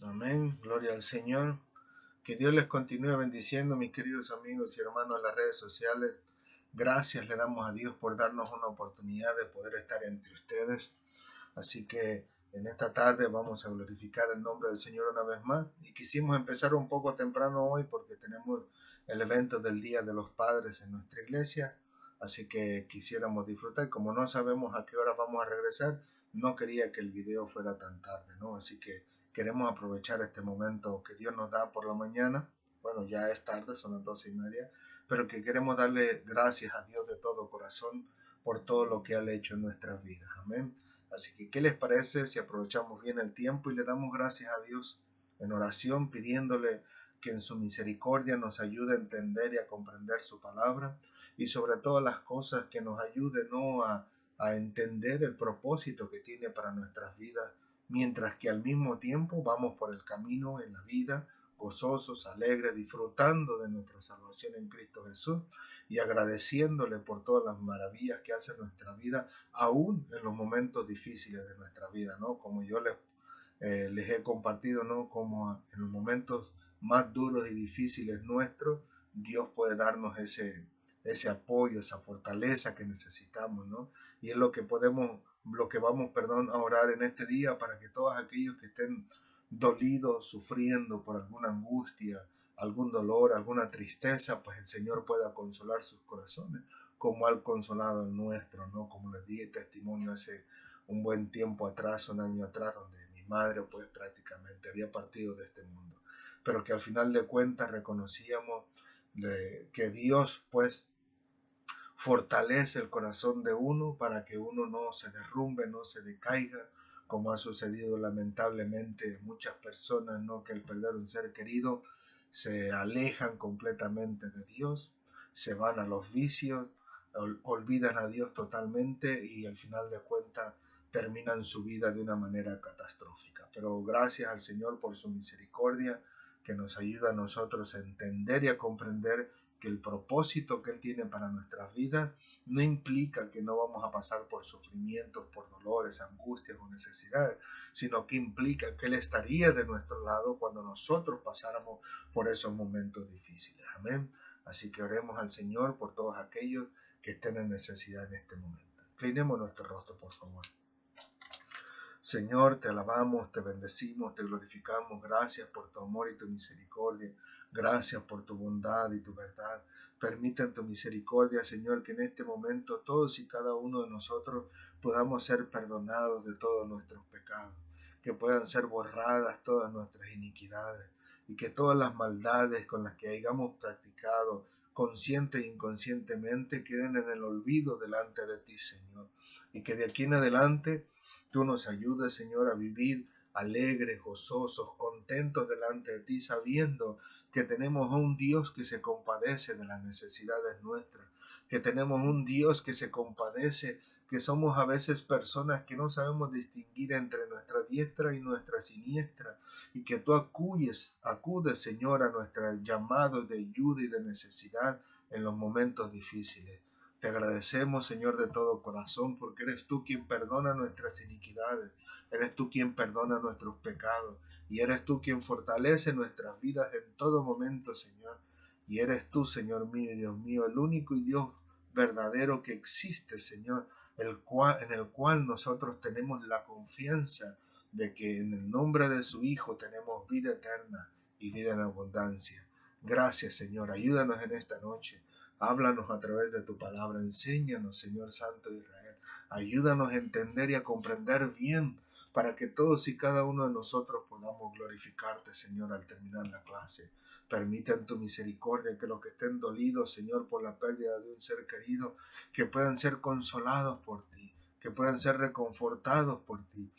Amén, gloria al Señor. Que Dios les continúe bendiciendo, mis queridos amigos y hermanos en las redes sociales. Gracias le damos a Dios por darnos una oportunidad de poder estar entre ustedes. Así que en esta tarde vamos a glorificar el nombre del Señor una vez más. Y quisimos empezar un poco temprano hoy porque tenemos el evento del Día de los Padres en nuestra iglesia. Así que quisiéramos disfrutar. Como no sabemos a qué hora vamos a regresar, no quería que el video fuera tan tarde, ¿no? Así que queremos aprovechar este momento que Dios nos da por la mañana. Bueno, ya es tarde, son las 12:30, pero que queremos darle gracias a Dios de todo corazón por todo lo que ha hecho en nuestras vidas. Amén. Así que, ¿qué les parece si aprovechamos bien el tiempo y le damos gracias a Dios en oración, pidiéndole que en su misericordia nos ayude a entender y a comprender su palabra, y sobre todas las cosas que nos ayude, ¿no?, a entender el propósito que tiene para nuestras vidas, mientras que al mismo tiempo vamos por el camino en la vida, gozosos, alegres, disfrutando de nuestra salvación en Cristo Jesús y agradeciéndole por todas las maravillas que hace en nuestra vida, aún en los momentos difíciles de nuestra vida, ¿no? Como yo les he compartido, ¿no?, como en los momentos más duros y difíciles nuestros, Dios puede darnos ese apoyo, esa fortaleza que necesitamos, ¿no? Y es lo que vamos, a orar en este día, para que todos aquellos que estén dolidos, sufriendo por alguna angustia, algún dolor, alguna tristeza, pues el Señor pueda consolar sus corazones, como ha consolado el nuestro, ¿no? Como les di testimonio hace un buen tiempo atrás, un año atrás, donde mi madre pues prácticamente había partido de este mundo, pero que al final de cuentas reconocíamos que Dios pues fortalece el corazón de uno para que uno no se derrumbe, no se decaiga, como ha sucedido lamentablemente muchas personas, ¿no?, que al perder un ser querido se alejan completamente de Dios, se van a los vicios, olvidan a Dios totalmente y al final de cuentas terminan su vida de una manera catastrófica. Pero gracias al Señor por su misericordia, que nos ayuda a nosotros a entender y a comprender que el propósito que Él tiene para nuestras vidas no implica que no vamos a pasar por sufrimientos, por dolores, angustias o necesidades, sino que implica que Él estaría de nuestro lado cuando nosotros pasáramos por esos momentos difíciles. Amén. Así que oremos al Señor por todos aquellos que estén en necesidad en este momento. Inclinemos nuestro rostro, por favor. Señor, te alabamos, te bendecimos, te glorificamos. Gracias por tu amor y tu misericordia. Gracias por tu bondad y tu verdad. Permita en tu misericordia, Señor, que en este momento todos y cada uno de nosotros podamos ser perdonados de todos nuestros pecados, que puedan ser borradas todas nuestras iniquidades y que todas las maldades con las que hayamos practicado, consciente e inconscientemente, queden en el olvido delante de ti, Señor. Y que de aquí en adelante tú nos ayudes, Señor, a vivir alegres, gozosos, contentos delante de ti, sabiendo que tenemos un Dios que se compadece de las necesidades nuestras, que tenemos un Dios que se compadece, que somos a veces personas que no sabemos distinguir entre nuestra diestra y nuestra siniestra, y que tú acudes, Señor, a nuestros llamados de ayuda y de necesidad en los momentos difíciles. Te agradecemos, Señor, de todo corazón, porque eres tú quien perdona nuestras iniquidades, eres tú quien perdona nuestros pecados, y eres tú quien fortalece nuestras vidas en todo momento, Señor. Y eres tú, Señor mío y Dios mío, el único y Dios verdadero que existe, Señor, en el cual nosotros tenemos la confianza de que en el nombre de su Hijo tenemos vida eterna y vida en abundancia. Gracias, Señor. Ayúdanos en esta noche. Háblanos a través de tu palabra. Enséñanos, Señor Santo de Israel. Ayúdanos a entender y a comprender bien, para que todos y cada uno de nosotros podamos glorificarte, Señor, al terminar la clase. Permita en tu misericordia que los que estén dolidos, Señor, por la pérdida de un ser querido, que puedan ser consolados por ti, que puedan ser reconfortados por ti,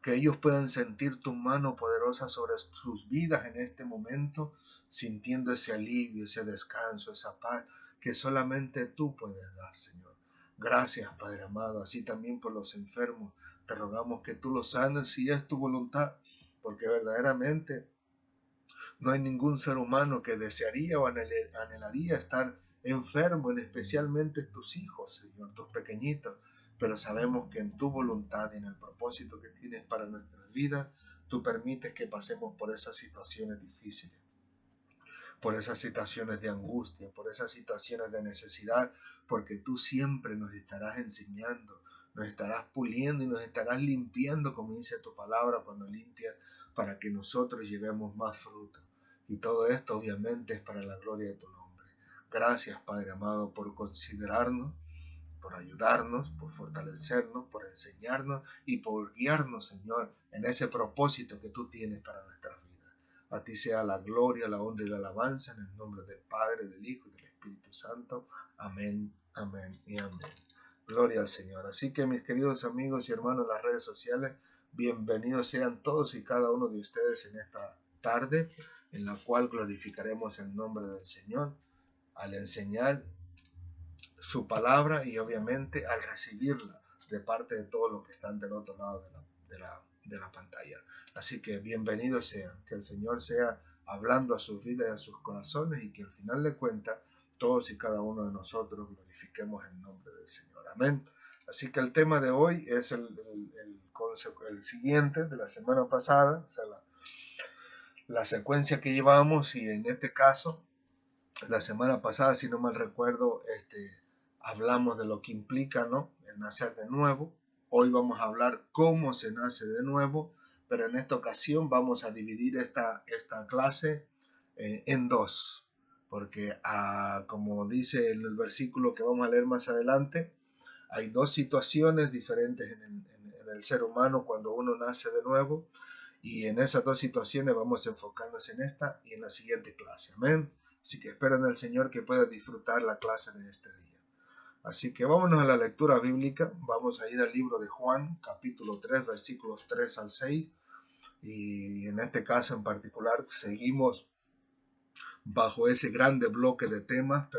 que ellos puedan sentir tu mano poderosa sobre sus vidas en este momento, sintiendo ese alivio, ese descanso, esa paz que solamente tú puedes dar, Señor. Gracias, Padre amado, así también por los enfermos. Te rogamos que tú los sanes si es tu voluntad, porque verdaderamente no hay ningún ser humano que desearía o anhelaría estar enfermo, especialmente tus hijos, Señor, tus pequeñitos. Pero sabemos que en tu voluntad y en el propósito que tienes para nuestras vidas, tú permites que pasemos por esas situaciones difíciles, por esas situaciones de angustia, por esas situaciones de necesidad, porque tú siempre nos estarás enseñando, nos estarás puliendo y nos estarás limpiando, como dice tu palabra, cuando limpias, para que nosotros llevemos más fruto. Y todo esto obviamente es para la gloria de tu nombre. Gracias, Padre amado, por considerarnos, por ayudarnos, por fortalecernos, por enseñarnos y por guiarnos, Señor, en ese propósito que tú tienes para nuestras vidas. A ti sea la gloria, la honra y la alabanza en el nombre del Padre, del Hijo y del Espíritu Santo. Amén, amén y amén. Gloria al Señor. Así que mis queridos amigos y hermanos en las redes sociales, bienvenidos sean todos y cada uno de ustedes en esta tarde, en la cual glorificaremos el nombre del Señor al enseñar su palabra y obviamente al recibirla de parte de todos los que están del otro lado de la pantalla. Así que bienvenidos sean, que el Señor sea hablando a sus vidas y a sus corazones y que al final de cuentas todos y cada uno de nosotros glorifiquemos el nombre del Señor. Amén. Así que el tema de hoy es el siguiente de la semana pasada, o sea, la secuencia que llevamos, y en este caso la semana pasada, si no mal recuerdo, hablamos de lo que implica, ¿no?, el nacer de nuevo. Hoy vamos a hablar cómo se nace de nuevo, pero en esta ocasión vamos a dividir esta clase en dos, porque como dice en el versículo que vamos a leer más adelante, hay dos situaciones diferentes en el ser humano cuando uno nace de nuevo, y en esas dos situaciones vamos a enfocarnos en esta y en la siguiente clase. Amén. Así que espero en el Señor que pueda disfrutar la clase de este día. Así que vámonos a la lectura bíblica. Vamos a ir al libro de Juan, capítulo 3, versículos 3 al 6. Y en este caso en particular seguimos bajo ese grande bloque de temas,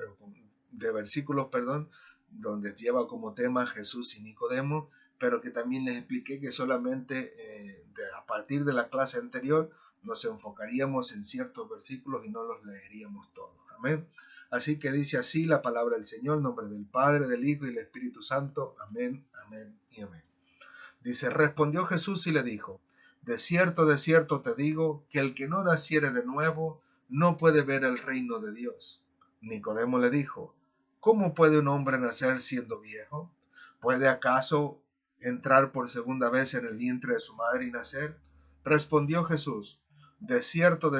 de versículos, perdón, donde lleva como tema Jesús y Nicodemo, pero que también les expliqué que solamente a partir de la clase anterior nos enfocaríamos en ciertos versículos y no los leeríamos todos. Amén. Así que dice así la palabra del Señor, en nombre del Padre, del Hijo y del Espíritu Santo. Amén, amén y amén. Dice, respondió Jesús y le dijo, de cierto te digo, que el que no naciere de nuevo no puede ver el reino de Dios. Nicodemo le dijo, ¿cómo puede un hombre nacer siendo viejo? ¿Puede acaso entrar por segunda vez en el vientre de su madre y nacer? Respondió Jesús, de cierto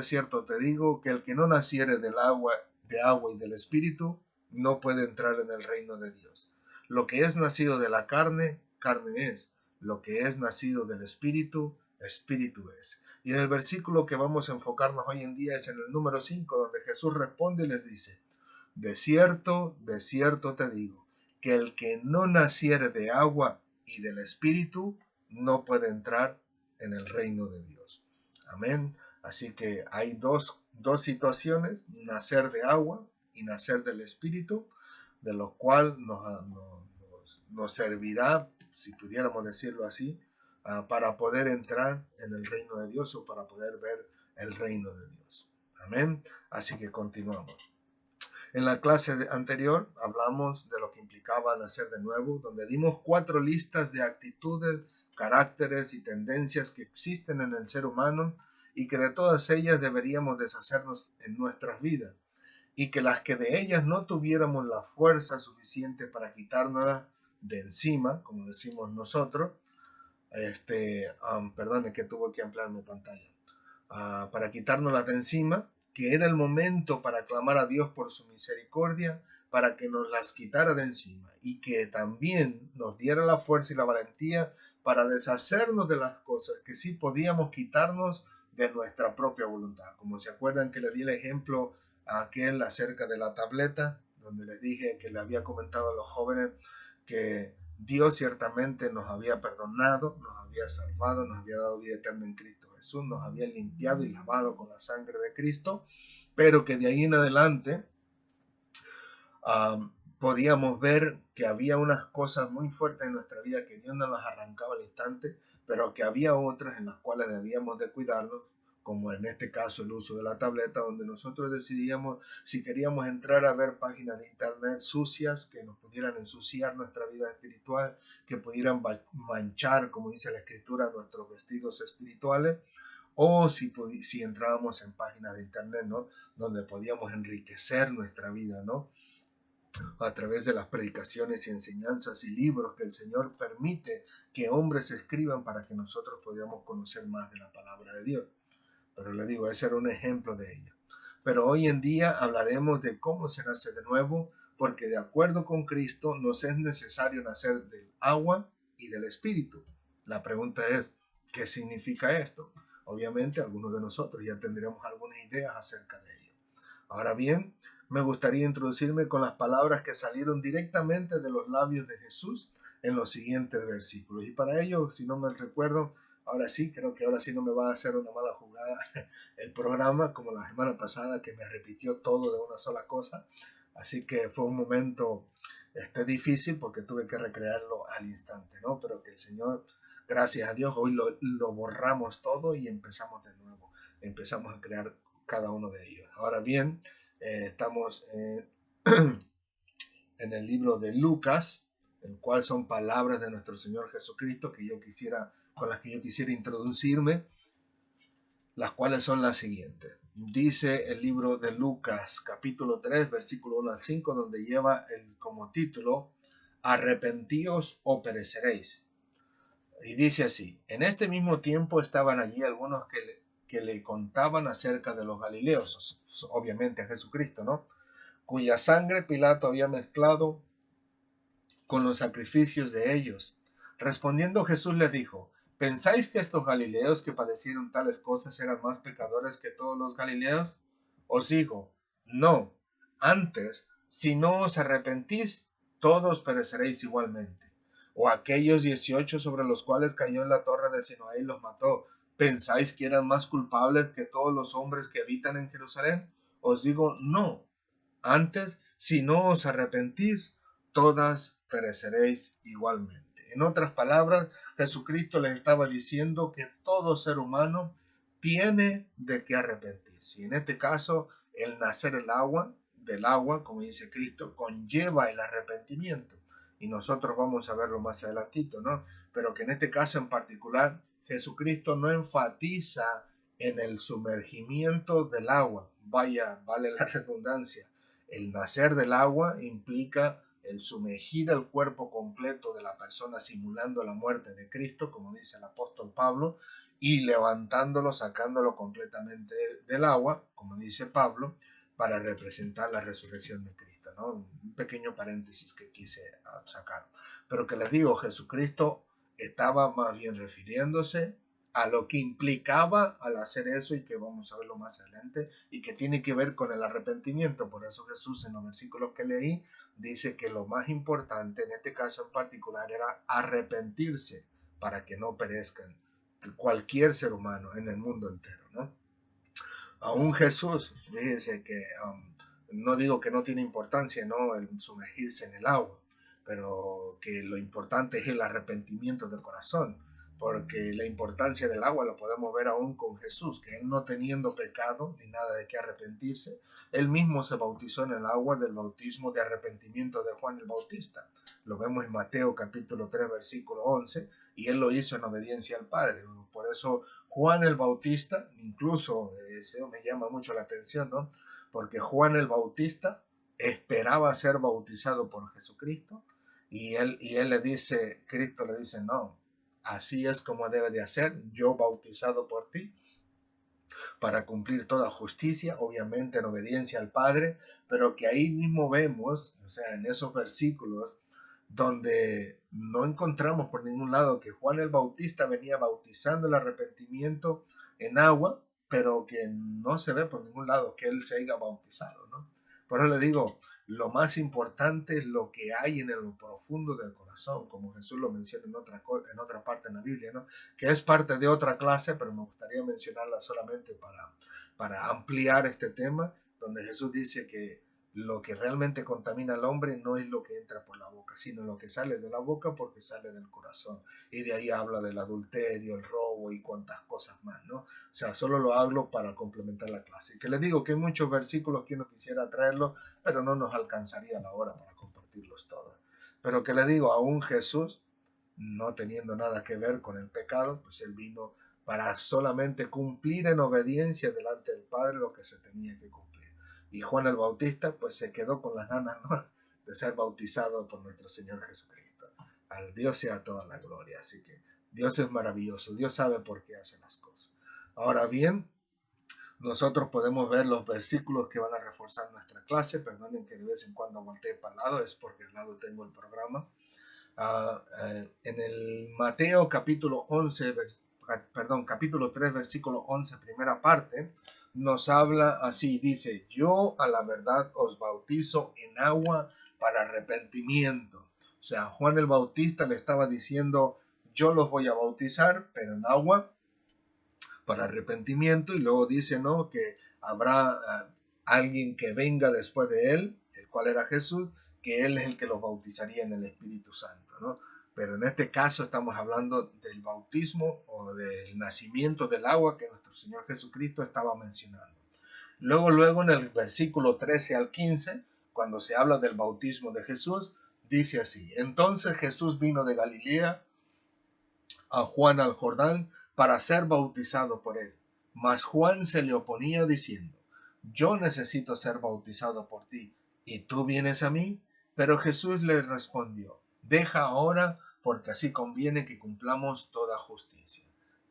te digo, que el que no naciere de agua y del Espíritu, no puede entrar en el reino de Dios. Lo que es nacido de la carne, carne es. Lo que es nacido del Espíritu, Espíritu es. Y en el versículo que vamos a enfocarnos hoy en día es en el número 5, donde Jesús responde y les dice, de cierto te digo, que el que no naciere de agua y del Espíritu no puede entrar en el reino de Dios. Amén. Así que hay dos situaciones, nacer de agua y nacer del Espíritu, de los cuales nos servirá, si pudiéramos decirlo así, para poder entrar en el reino de Dios o para poder ver el reino de Dios. Amén. Así que continuamos. En la clase anterior hablamos de lo que implicaba nacer de nuevo, donde dimos 4 listas de actitudes, caracteres y tendencias que existen en el ser humano y que de todas ellas deberíamos deshacernos en nuestras vidas, y que las que de ellas no tuviéramos la fuerza suficiente para quitárnoslas de encima, como decimos nosotros, perdón, es que tuve que ampliar mi pantalla, para quitárnoslas de encima, que era el momento para clamar a Dios por su misericordia, para que nos las quitara de encima y que también nos diera la fuerza y la valentía para deshacernos de las cosas que sí podíamos quitarnos de nuestra propia voluntad. Como se acuerdan que le di el ejemplo a aquel acerca de la tableta, donde les dije que le había comentado a los jóvenes que Dios ciertamente nos había perdonado, nos había salvado, nos había dado vida eterna en Cristo Jesús, nos había limpiado y lavado con la sangre de Cristo, pero que de ahí en adelante podíamos ver que había unas cosas muy fuertes en nuestra vida que Dios nos las arrancaba al instante, pero que había otras en las cuales debíamos de cuidarnos, como en este caso el uso de la tableta, donde nosotros decidíamos si queríamos entrar a ver páginas de internet sucias que nos pudieran ensuciar nuestra vida espiritual, que pudieran manchar, como dice la escritura, nuestros vestidos espirituales, o si entrábamos en páginas de internet, ¿no? Donde podíamos enriquecer nuestra vida, ¿no? A través de las predicaciones y enseñanzas y libros que el Señor permite que hombres escriban para que nosotros podamos conocer más de la palabra de Dios. Pero le digo, ese era un ejemplo de ello. Pero hoy en día hablaremos de cómo se nace de nuevo, porque de acuerdo con Cristo nos es necesario nacer del agua y del Espíritu. La pregunta es, ¿qué significa esto? Obviamente algunos de nosotros ya tendremos algunas ideas acerca de ello. Ahora bien, me gustaría introducirme con las palabras que salieron directamente de los labios de Jesús en los siguientes versículos. Y para ello, si no me recuerdo, ahora sí, creo que ahora sí no me va a hacer una mala jugada el programa, como la semana pasada, que me repitió todo de una sola cosa. Así que fue un momento difícil porque tuve que recrearlo al instante, ¿no? Pero que el Señor, gracias a Dios, hoy lo borramos todo y empezamos de nuevo. Empezamos a crear cada uno de ellos. Ahora bien, estamos en el libro de Lucas, el cual son palabras de nuestro Señor Jesucristo con las que yo quisiera introducirme, las cuales son las siguientes. Dice el libro de Lucas, capítulo 3, versículo 1 al 5, donde lleva como título, Arrepentíos o pereceréis. Y dice así, en este mismo tiempo estaban allí algunos que le contaban acerca de los galileos, obviamente a Jesucristo, ¿no? Cuya sangre Pilato había mezclado con los sacrificios de ellos. Respondiendo Jesús les dijo, ¿pensáis que estos galileos que padecieron tales cosas eran más pecadores que todos los galileos? Os digo, no, antes, si no os arrepentís, todos pereceréis igualmente. O aquellos 18 sobre los cuales cayó en la torre de Sinoé y los mató, ¿pensáis que eran más culpables que todos los hombres que habitan en Jerusalén? Os digo, no, antes, si no os arrepentís, todas pereceréis igualmente. En otras palabras, Jesucristo les estaba diciendo que todo ser humano tiene de qué arrepentirse. Y en este caso, el nacer del agua, como dice Cristo, conlleva el arrepentimiento. Y nosotros vamos a verlo más adelantito, ¿no? Pero que en este caso en particular, Jesucristo no enfatiza en el sumergimiento del agua. Vaya, vale la redundancia. El nacer del agua implica el sumergir el cuerpo completo de la persona simulando la muerte de Cristo, como dice el apóstol Pablo, y levantándolo, sacándolo completamente del agua, como dice Pablo, para representar la resurrección de Cristo, ¿no? Un pequeño paréntesis que quise sacar. Pero que les digo, Jesucristo estaba más bien refiriéndose a lo que implicaba al hacer eso y que vamos a verlo más adelante y que tiene que ver con el arrepentimiento. Por eso Jesús en los versículos que leí dice que lo más importante en este caso en particular era arrepentirse para que no perezcan cualquier ser humano en el mundo entero, ¿no? Aún Jesús, fíjense que no digo que no tiene importancia, ¿no? El sumergirse en el agua, pero que lo importante es el arrepentimiento del corazón, porque la importancia del agua lo podemos ver aún con Jesús, que él no teniendo pecado ni nada de qué arrepentirse, él mismo se bautizó en el agua del bautismo de arrepentimiento de Juan el Bautista. Lo vemos en Mateo capítulo 3 versículo 11, y él lo hizo en obediencia al Padre. Por eso Juan el Bautista, incluso eso me llama mucho la atención, ¿no? Porque Juan el Bautista esperaba ser bautizado por Jesucristo y él le dice, Cristo le dice, no, así es como debe de hacer, yo bautizado por ti, para cumplir toda justicia, obviamente en obediencia al Padre, pero que ahí mismo vemos, o sea, en esos versículos, donde no encontramos por ningún lado que Juan el Bautista venía bautizando el arrepentimiento en agua, pero que no se ve por ningún lado que él se haya bautizado, ¿no? Por eso le digo, lo más importante es lo que hay en lo profundo del corazón, como Jesús lo menciona en otra parte en la Biblia, ¿no? Que es parte de otra clase, pero me gustaría mencionarla solamente para ampliar este tema, donde Jesús dice que lo que realmente contamina al hombre no es lo que entra por la boca, sino lo que sale de la boca porque sale del corazón. Y de ahí habla del adulterio, el robo y cuantas cosas más, ¿no? O sea, solo lo hablo para complementar la clase. Y que les digo que hay muchos versículos que uno quisiera traerlos, pero no nos alcanzaría la hora para compartirlos todos. Pero que le digo, aún Jesús, no teniendo nada que ver con el pecado, pues él vino para solamente cumplir en obediencia delante del Padre lo que se tenía que cumplir. Y Juan el Bautista pues se quedó con las ganas, ¿no?, de ser bautizado por nuestro Señor Jesucristo. Al Dios sea toda la gloria. Así que Dios es maravilloso, Dios sabe por qué hace las cosas. Ahora bien, nosotros podemos ver los versículos que van a reforzar nuestra clase. Perdonen que de vez en cuando voltee para el lado, es porque al lado tengo el programa. En el Mateo capítulo 11, capítulo 3, versículo 11, primera parte, nos habla así, dice: yo a la verdad os bautizo en agua para arrepentimiento. O sea, Juan el Bautista le estaba diciendo: yo los voy a bautizar, pero en agua para arrepentimiento. Y luego dice, ¿no?, que habrá alguien que venga después de él, el cual era Jesús, que él es el que los bautizaría en el Espíritu Santo, ¿no? Pero en este caso estamos hablando del bautismo o del nacimiento del agua que nuestro Señor Jesucristo estaba mencionando. Luego en el versículo 13 al 15, cuando se habla del bautismo de Jesús, dice así: entonces Jesús vino de Galilea a Juan al Jordán para ser bautizado por él. Mas Juan se le oponía diciendo: yo necesito ser bautizado por ti, ¿y tú vienes a mí? Pero Jesús le respondió: deja ahora, porque así conviene que cumplamos toda justicia.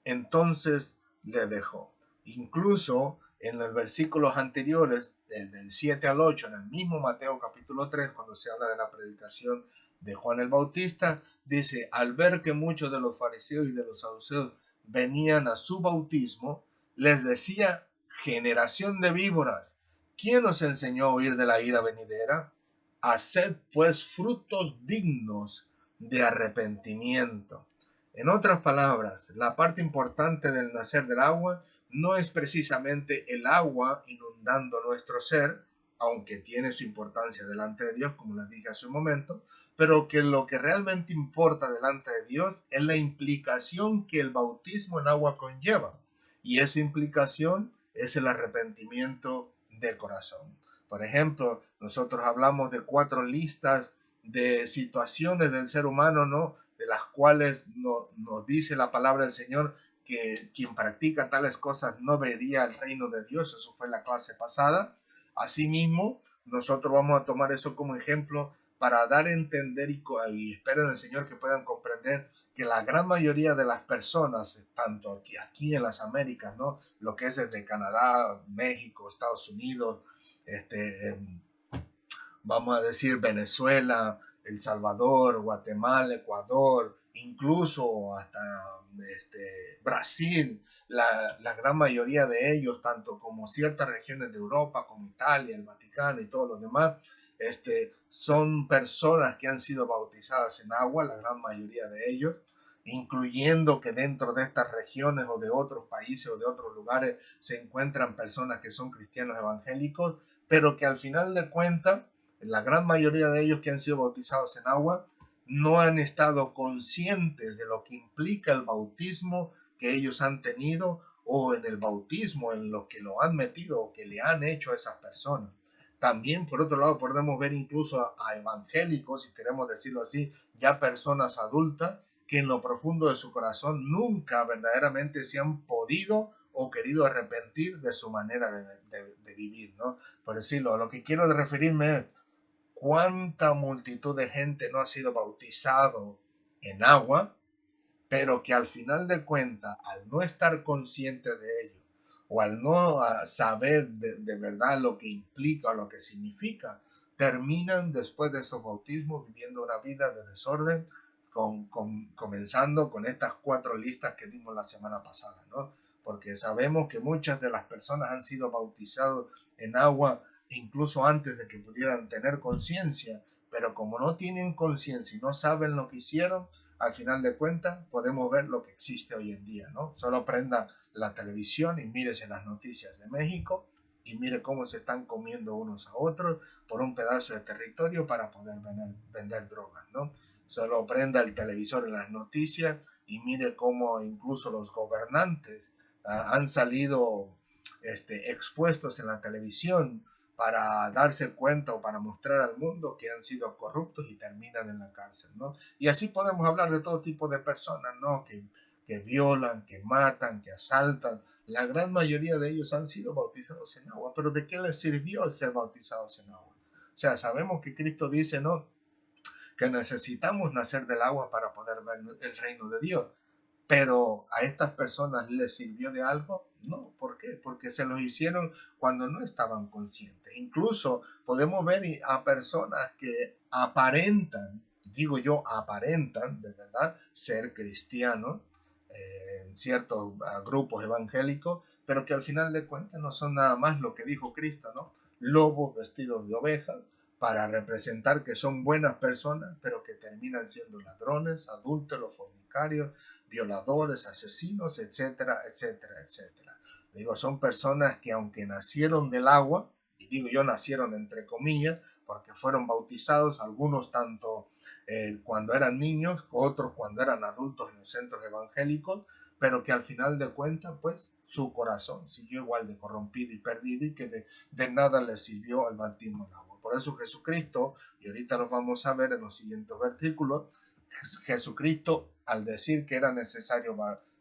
Entonces le dejó. Incluso en los versículos anteriores, del 7 al 8, en el mismo Mateo capítulo 3, cuando se habla de la predicación de Juan el Bautista, dice: al ver que muchos de los fariseos y de los saduceos venían a su bautismo, les decía: generación de víboras, ¿quién os enseñó a huir de la ira venidera? Haced pues frutos dignos de arrepentimiento. En otras palabras, la parte importante del nacer del agua no es precisamente el agua inundando nuestro ser, aunque tiene su importancia delante de Dios, como les dije hace un momento, pero que lo que realmente importa delante de Dios es la implicación que el bautismo en agua conlleva. Y esa implicación es el arrepentimiento de corazón. Por ejemplo, nosotros hablamos de 4 listas de situaciones del ser humano, ¿no?, de las cuales nos dice la palabra del Señor que quien practica tales cosas no vería el reino de Dios. Eso fue en la clase pasada. Asimismo, nosotros vamos a tomar eso como ejemplo para dar a entender y espero en el Señor que puedan comprender que la gran mayoría de las personas, tanto aquí en las Américas, ¿no?, lo que es desde Canadá, México, Estados Unidos, vamos a decir Venezuela, El Salvador, Guatemala, Ecuador, incluso hasta Brasil, la gran mayoría de ellos, tanto como ciertas regiones de Europa, como Italia, el Vaticano y todos los demás, son personas que han sido bautizadas en agua, la gran mayoría de ellos, incluyendo que dentro de estas regiones o de otros países o de otros lugares se encuentran personas que son cristianos evangélicos, pero que al final de cuentas, la gran mayoría de ellos que han sido bautizados en agua no han estado conscientes de lo que implica el bautismo que ellos han tenido, o en el bautismo en lo que lo han metido o que le han hecho a esas personas. También, por otro lado, podemos ver incluso a evangélicos, si queremos decirlo así, ya personas adultas, que en lo profundo de su corazón nunca verdaderamente se han podido o querido arrepentir de su manera de vivir, ¿no? Por decirlo, a lo que quiero referirme es: ¿cuánta multitud de gente no ha sido bautizado en agua, pero que al final de cuentas, al no estar consciente de ello, o al no saber de verdad lo que implica o lo que significa, terminan después de esos bautismos viviendo una vida de desorden, comenzando con estas 4 listas que dimos la semana pasada, ¿no? Porque sabemos que muchas de las personas han sido bautizadas en agua incluso antes de que pudieran tener conciencia, pero como no tienen conciencia y no saben lo que hicieron, al final de cuentas podemos ver lo que existe hoy en día, ¿no? Solo prenda la televisión y mírese las noticias de México y mire cómo se están comiendo unos a otros por un pedazo de territorio para poder vender drogas, ¿no? Solo prenda el televisor en las noticias y mire cómo incluso los gobernantes han salido expuestos en la televisión para darse cuenta o para mostrar al mundo que han sido corruptos y terminan en la cárcel, ¿no? Y así podemos hablar de todo tipo de personas, ¿no? Que violan, que matan, que asaltan. La gran mayoría de ellos han sido bautizados en agua, pero ¿de qué les sirvió ser bautizados en agua? O sea, sabemos que Cristo dice, ¿no?, que necesitamos nacer del agua para poder ver el reino de Dios. Pero a estas personas les sirvió de algo. No, ¿por qué? Porque se los hicieron cuando no estaban conscientes. Incluso podemos ver a personas que aparentan, digo yo, aparentan de verdad ser cristianos en ciertos grupos evangélicos, pero que al final de cuentas no son nada más lo que dijo Cristo, ¿no? Lobos vestidos de ovejas, para representar que son buenas personas, pero que terminan siendo ladrones, adúlteros, fornicarios, violadores, asesinos, etcétera, etcétera, etcétera. Digo, son personas que aunque nacieron del agua, y digo yo nacieron entre comillas, porque fueron bautizados, algunos tanto cuando eran niños, otros cuando eran adultos en los centros evangélicos, pero que al final de cuentas, pues, su corazón siguió igual de corrompido y perdido y que de nada les sirvió el bautismo en agua. Por eso Jesucristo, y ahorita los vamos a ver en los siguientes versículos, Jesucristo, al decir que era necesario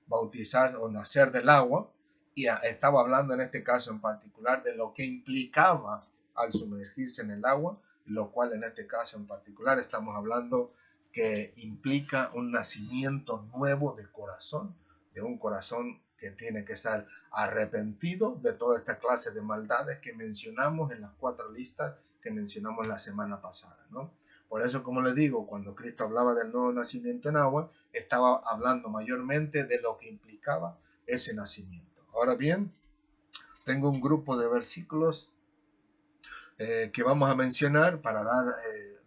bautizar o nacer del agua, y estaba hablando en este caso en particular de lo que implicaba al sumergirse en el agua, lo cual en este caso en particular estamos hablando que implica un nacimiento nuevo de corazón, de un corazón que tiene que estar arrepentido de toda esta clase de maldades que mencionamos en las 4 listas que mencionamos la semana pasada, ¿no? Por eso, como les digo, cuando Cristo hablaba del nuevo nacimiento en agua, estaba hablando mayormente de lo que implicaba ese nacimiento. Ahora bien, tengo un grupo de versículos que vamos a mencionar para dar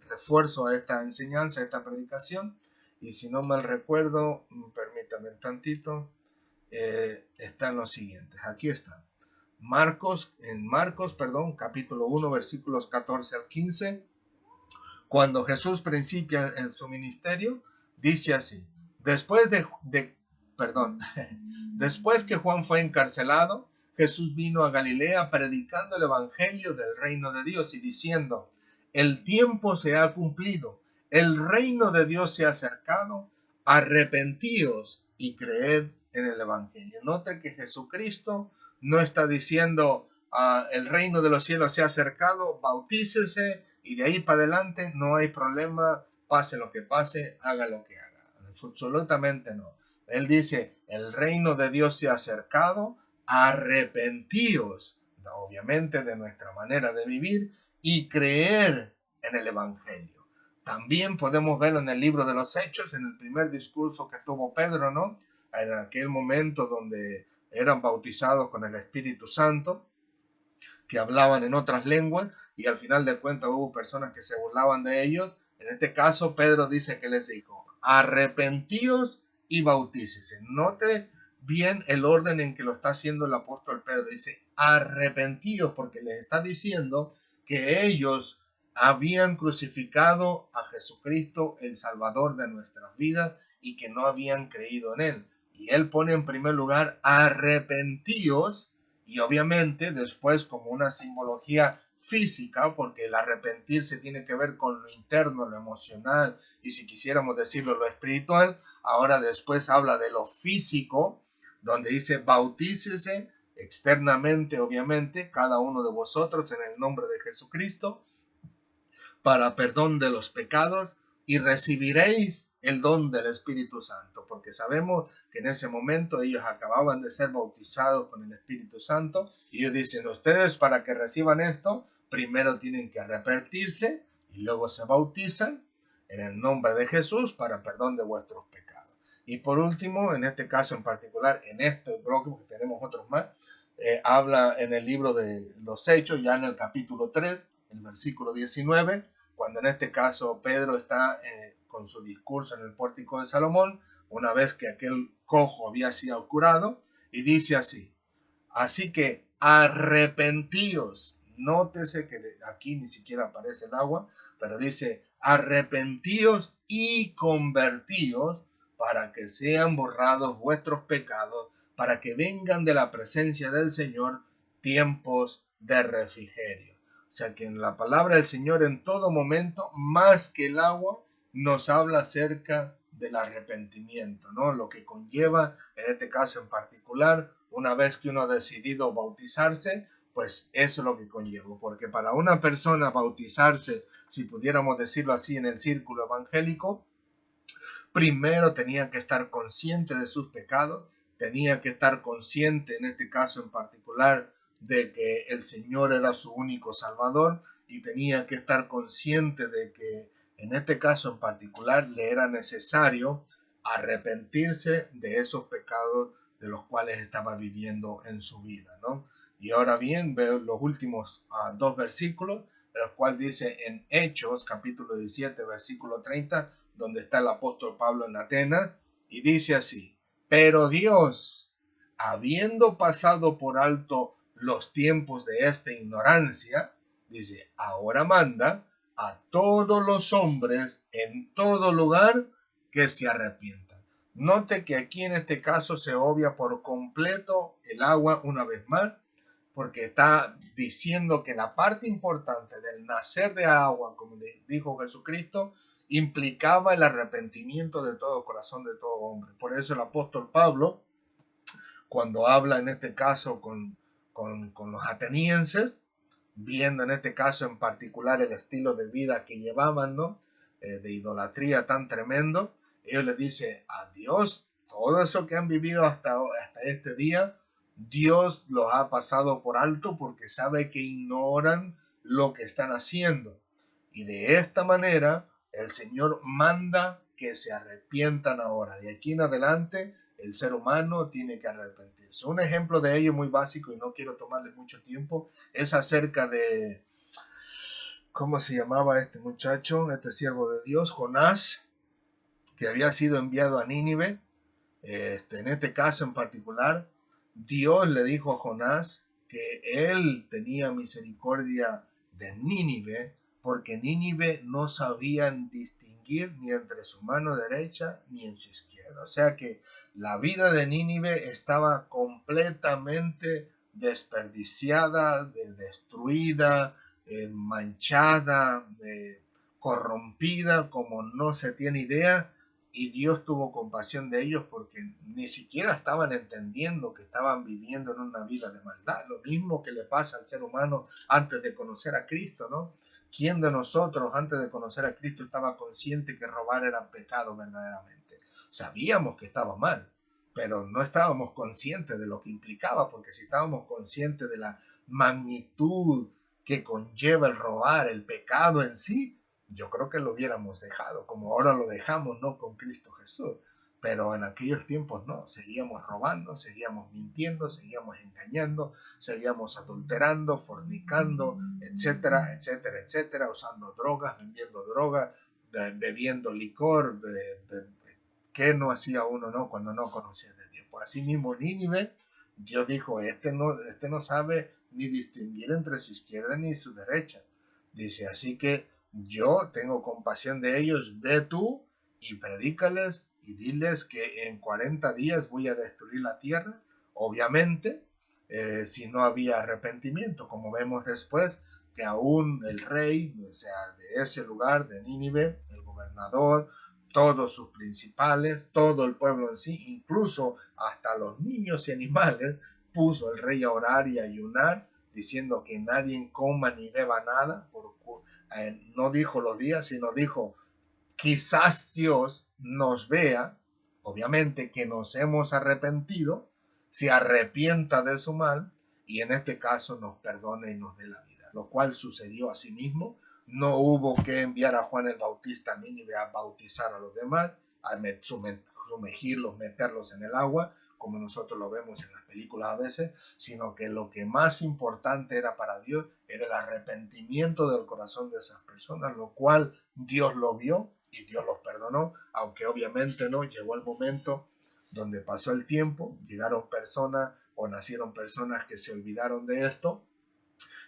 refuerzo a esta enseñanza, a esta predicación. Y si no mal recuerdo, permítame un tantito, están los siguientes. Aquí están. Marcos, capítulo 1, versículos 14 al 15. Cuando Jesús principia en su ministerio, dice así: después después que Juan fue encarcelado, Jesús vino a Galilea predicando el evangelio del reino de Dios y diciendo: el tiempo se ha cumplido, el reino de Dios se ha acercado, arrepentíos y creed en el evangelio. Note que Jesucristo no está diciendo el reino de los cielos se ha acercado, bautícese y de ahí para adelante no hay problema, pase lo que pase, haga lo que haga. Absolutamente no. Él dice, el reino de Dios se ha acercado, arrepentíos, obviamente, de nuestra manera de vivir y creer en el evangelio. También podemos verlo en el libro de los Hechos, en el primer discurso que tuvo Pedro, ¿no? En aquel momento donde eran bautizados con el Espíritu Santo, que hablaban en otras lenguas, y al final de cuentas hubo personas que se burlaban de ellos. En este caso, Pedro dice que les dijo: arrepentíos y bautícese. Note bien el orden en que lo está haciendo el apóstol Pedro. Dice arrepentíos porque les está diciendo que ellos habían crucificado a Jesucristo, el Salvador de nuestras vidas, y que no habían creído en él. Y él pone en primer lugar arrepentíos, y obviamente después como una simbología física, porque el arrepentirse tiene que ver con lo interno, lo emocional y, si quisiéramos decirlo, lo espiritual. Ahora después habla de lo físico, donde dice bautícese externamente, obviamente, cada uno de vosotros en el nombre de Jesucristo para perdón de los pecados y recibiréis el don del Espíritu Santo, porque sabemos que en ese momento ellos acababan de ser bautizados con el Espíritu Santo, y ellos dicen: ustedes, para que reciban esto, primero tienen que arrepentirse y luego se bautizan en el nombre de Jesús para perdón de vuestros pecados. Y por último, en este caso en particular, en este bloque, porque tenemos otros más, habla en el libro de los Hechos, ya en el capítulo 3, el versículo 19, cuando en este caso Pedro está con su discurso en el pórtico de Salomón, una vez que aquel cojo había sido curado, y dice así: así que arrepentíos. Nótese que aquí ni siquiera aparece el agua, pero dice arrepentíos y convertíos para que sean borrados vuestros pecados, para que vengan de la presencia del Señor tiempos de refrigerio. O sea que en la palabra del Señor en todo momento, más que el agua, nos habla acerca del arrepentimiento, ¿no? Lo que conlleva, en este caso en particular, una vez que uno ha decidido bautizarse, pues eso es lo que conlleva. Porque para una persona bautizarse, si pudiéramos decirlo así en el círculo evangélico, primero tenía que estar consciente de sus pecados, tenía que estar consciente, en este caso en particular, de que el Señor era su único Salvador y tenía que estar consciente de que en este caso en particular le era necesario arrepentirse de esos pecados de los cuales estaba viviendo en su vida, ¿no? Y ahora bien, veo los últimos dos versículos, los cuales dice en Hechos, capítulo 17, versículo 30, donde está el apóstol Pablo en Atenas, y dice así: pero Dios, habiendo pasado por alto los tiempos de esta ignorancia, dice, ahora manda a todos los hombres en todo lugar que se arrepientan. Note que aquí en este caso se obvia por completo el agua una vez más, porque está diciendo que la parte importante del nacer de agua, como dijo Jesucristo, implicaba el arrepentimiento de todo corazón de todo hombre. Por eso el apóstol Pablo, cuando habla en este caso con los atenienses, viendo en este caso en particular el estilo de vida que llevaban, ¿no? De idolatría tan tremendo, ellos le dicen a Dios, todo eso que han vivido hasta este día, Dios los ha pasado por alto porque sabe que ignoran lo que están haciendo. Y de esta manera el Señor manda que se arrepientan ahora. De aquí en adelante el ser humano tiene que arrepentirse. Un ejemplo de ello muy básico, y no quiero tomarle mucho tiempo, es acerca de, ¿cómo se llamaba este muchacho, este siervo de Dios? Jonás, que había sido enviado a Nínive. En este caso en particular, Dios le dijo a Jonás que él tenía misericordia de Nínive, porque Nínive no sabían distinguir ni entre su mano derecha ni en su izquierda. O sea que la vida de Nínive estaba completamente desperdiciada, destruida, manchada, corrompida, como no se tiene idea, y Dios tuvo compasión de ellos porque ni siquiera estaban entendiendo que estaban viviendo en una vida de maldad. Lo mismo que le pasa al ser humano antes de conocer a Cristo, ¿no? ¿Quién de nosotros antes de conocer a Cristo estaba consciente que robar era pecado verdaderamente? Sabíamos que estaba mal, pero no estábamos conscientes de lo que implicaba, porque si estábamos conscientes de la magnitud que conlleva el robar, el pecado en sí, yo creo que lo hubiéramos dejado, como ahora lo dejamos, ¿no? Con Cristo Jesús. Pero en aquellos tiempos no, seguíamos robando, seguíamos mintiendo, seguíamos engañando, seguíamos adulterando, fornicando, etcétera, etcétera, etcétera, usando drogas, vendiendo drogas, bebiendo licor, ¿qué no hacía uno, no? Cuando no conocía de Dios. Pues así mismo Nínive, Dios dijo, este no sabe ni distinguir entre su izquierda ni su derecha. Dice, así que yo tengo compasión de ellos, ve tú y predícales y diles que en 40 días voy a destruir la tierra. Obviamente, si no había arrepentimiento, como vemos después, que aún el rey, o sea, de ese lugar, de Nínive, el gobernador, todos sus principales, todo el pueblo en sí, incluso hasta los niños y animales, puso el rey a orar y a ayunar, diciendo que nadie coma ni beba nada, no dijo los días, sino dijo, quizás Dios nos vea, obviamente que nos hemos arrepentido, se arrepienta de su mal y en este caso nos perdone y nos dé la vida, lo cual sucedió a sí mismo. No hubo que enviar a Juan el Bautista a Nínive a bautizar a los demás, a sumergirlos, meterlos en el agua, como nosotros lo vemos en las películas a veces, sino que lo que más importante era para Dios era el arrepentimiento del corazón de esas personas, lo cual Dios lo vio y Dios los perdonó, aunque obviamente no llegó el momento donde pasó el tiempo, llegaron personas o nacieron personas que se olvidaron de esto,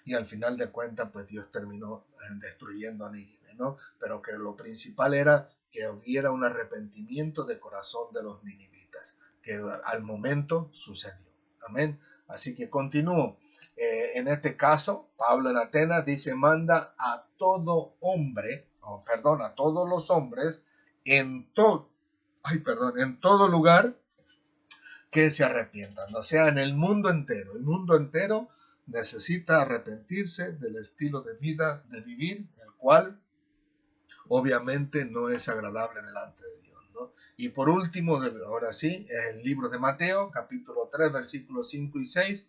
y al final de cuentas pues Dios terminó destruyendo a Nínive, ¿no? Pero que lo principal era que hubiera un arrepentimiento de corazón de los ninivitas, que al momento sucedió. Amén. Así que continúo. En este caso, Pablo en Atenas dice, manda a todo hombre, a todos los hombres en en todo lugar que se arrepientan, o sea, en el mundo entero necesita arrepentirse del estilo de vida, de vivir, el cual obviamente no es agradable delante de Dios, ¿no? Y por último, ahora sí, es el libro de Mateo, capítulo 3, versículos 5 y 6,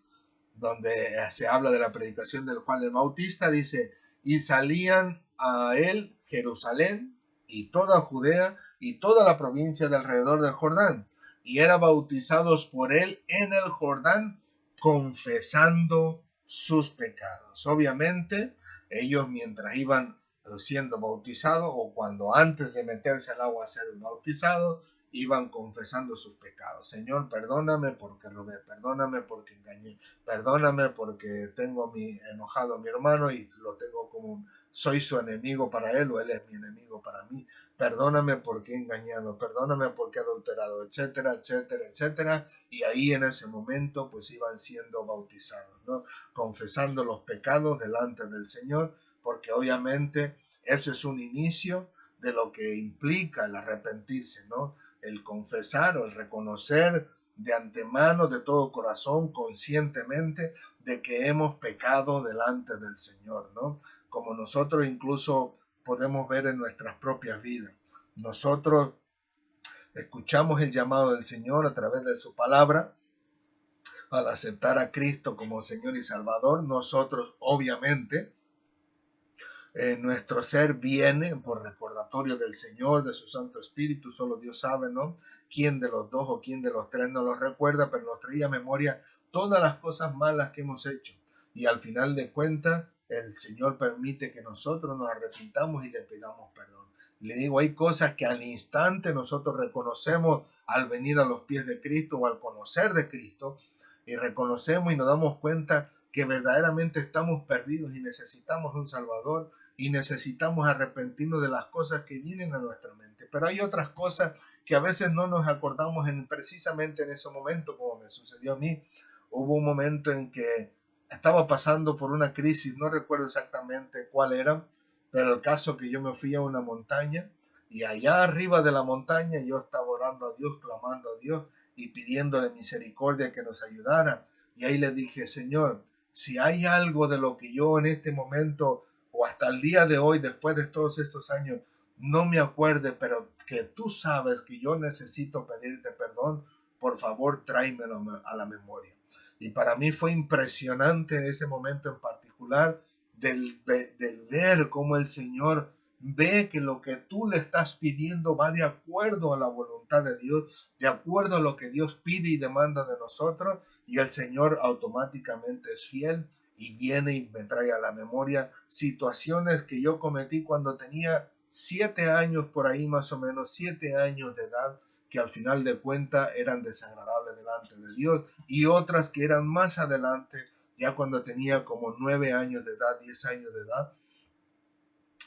donde se habla de la predicación del Juan el Bautista, dice, y salían a él Jerusalén y toda Judea y toda la provincia de alrededor del Jordán, y eran bautizados por él en el Jordán, confesando sus pecados. Obviamente, ellos mientras iban siendo bautizados o cuando antes de meterse al agua a ser bautizados, iban confesando sus pecados. Señor, perdóname porque robé, perdóname porque engañé, perdóname porque tengo enojado a mi hermano y lo tengo como soy su enemigo para él o él es mi enemigo para mí. Perdóname porque he engañado, perdóname porque he adulterado, etcétera, etcétera, etcétera. Y ahí en ese momento pues iban siendo bautizados, ¿no? Confesando los pecados delante del Señor, porque obviamente ese es un inicio de lo que implica el arrepentirse, ¿no? El confesar o el reconocer de antemano, de todo corazón, conscientemente, de que hemos pecado delante del Señor, ¿no? Como nosotros incluso podemos ver en nuestras propias vidas. Nosotros escuchamos el llamado del Señor a través de su palabra. Al aceptar a Cristo como Señor y Salvador, nosotros obviamente nuestro ser viene por recordatorio del Señor, de su Santo Espíritu, solo Dios sabe, ¿no? Quién de los dos o quién de los tres no lo recuerda, pero nos traía a memoria todas las cosas malas que hemos hecho. Y al final de cuentas, el Señor permite que nosotros nos arrepintamos y le pidamos perdón. Le digo, hay cosas que al instante nosotros reconocemos al venir a los pies de Cristo o al conocer de Cristo, y reconocemos y nos damos cuenta que verdaderamente estamos perdidos y necesitamos un Salvador y necesitamos arrepentirnos de las cosas que vienen a nuestra mente. Pero hay otras cosas que a veces no nos acordamos precisamente en ese momento, como me sucedió a mí. Hubo un momento en que estaba pasando por una crisis, no recuerdo exactamente cuál era, pero el caso que yo me fui a una montaña y allá arriba de la montaña yo estaba orando a Dios, clamando a Dios y pidiéndole misericordia que nos ayudara. Y ahí le dije, Señor, si hay algo de lo que yo en este momento o hasta el día de hoy, después de todos estos años, no me acuerde, pero que tú sabes que yo necesito pedirte perdón, por favor tráemelo a la memoria. Y para mí fue impresionante ese momento en particular del ver cómo el Señor ve que lo que tú le estás pidiendo va de acuerdo a la voluntad de Dios, de acuerdo a lo que Dios pide y demanda de nosotros, y el Señor automáticamente es fiel y viene y me trae a la memoria situaciones que yo cometí cuando tenía 7 años, por ahí más o menos 7 años de edad, que al final de cuentas eran desagradables delante de Dios, y otras que eran más adelante, ya cuando tenía como 9 años de edad, 10 años de edad.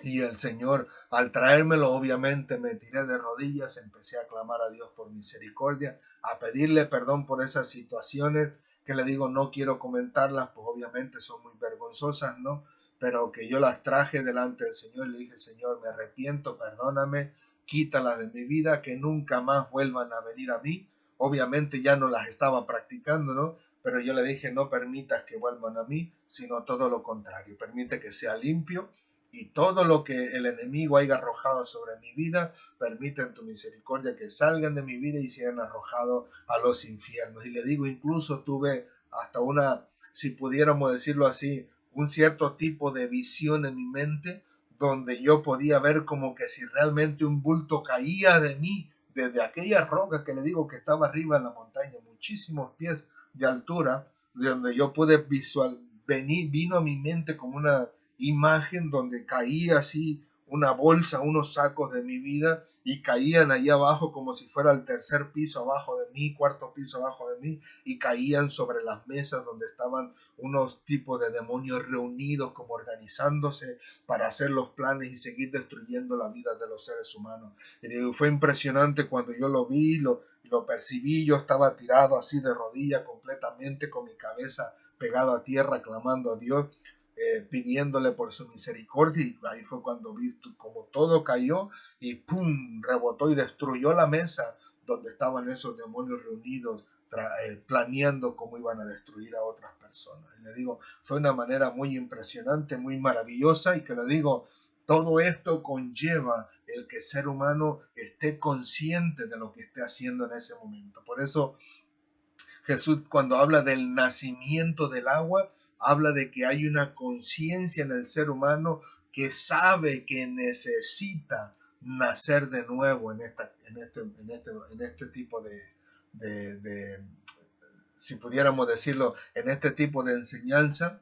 Y el Señor, al traérmelo, obviamente me tiré de rodillas, empecé a clamar a Dios por misericordia, a pedirle perdón por esas situaciones que le digo, no quiero comentarlas, pues obviamente son muy vergonzosas, ¿no? Pero que yo las traje delante del Señor y le dije, Señor, me arrepiento, perdóname, quítalas de mi vida, que nunca más vuelvan a venir a mí. Obviamente ya no las estaba practicando, ¿no? Pero yo le dije, no permitas que vuelvan a mí, sino todo lo contrario, permite que sea limpio y todo lo que el enemigo haya arrojado sobre mi vida, permite en tu misericordia que salgan de mi vida y sean arrojados a los infiernos. Y le digo, incluso tuve hasta una, si pudiéramos decirlo así, un cierto tipo de visión en mi mente, donde yo podía ver como que si realmente un bulto caía de mí, desde aquella roca que le digo que estaba arriba en la montaña, muchísimos pies de altura, de donde yo pude vino a mi mente como una imagen donde caía así una bolsa, unos sacos de mi vida, y caían ahí abajo como si fuera el tercer piso abajo de mí, cuarto piso abajo de mí, y caían sobre las mesas donde estaban unos tipos de demonios reunidos como organizándose para hacer los planes y seguir destruyendo la vida de los seres humanos. Y digo, fue impresionante cuando yo lo vi, lo percibí, yo estaba tirado así de rodilla completamente con mi cabeza pegado a tierra clamando a Dios, pidiéndole por su misericordia, y ahí fue cuando vi como todo cayó y pum, rebotó y destruyó la mesa donde estaban esos demonios reunidos planeando cómo iban a destruir a otras personas. Y le digo, fue una manera muy impresionante, muy maravillosa, y que le digo, todo esto conlleva el que el ser humano esté consciente de lo que esté haciendo en ese momento. Por eso Jesús, cuando habla del nacimiento del agua, habla de que hay una conciencia en el ser humano que sabe que necesita nacer de nuevo en este tipo de, si pudiéramos decirlo, en este tipo de enseñanza.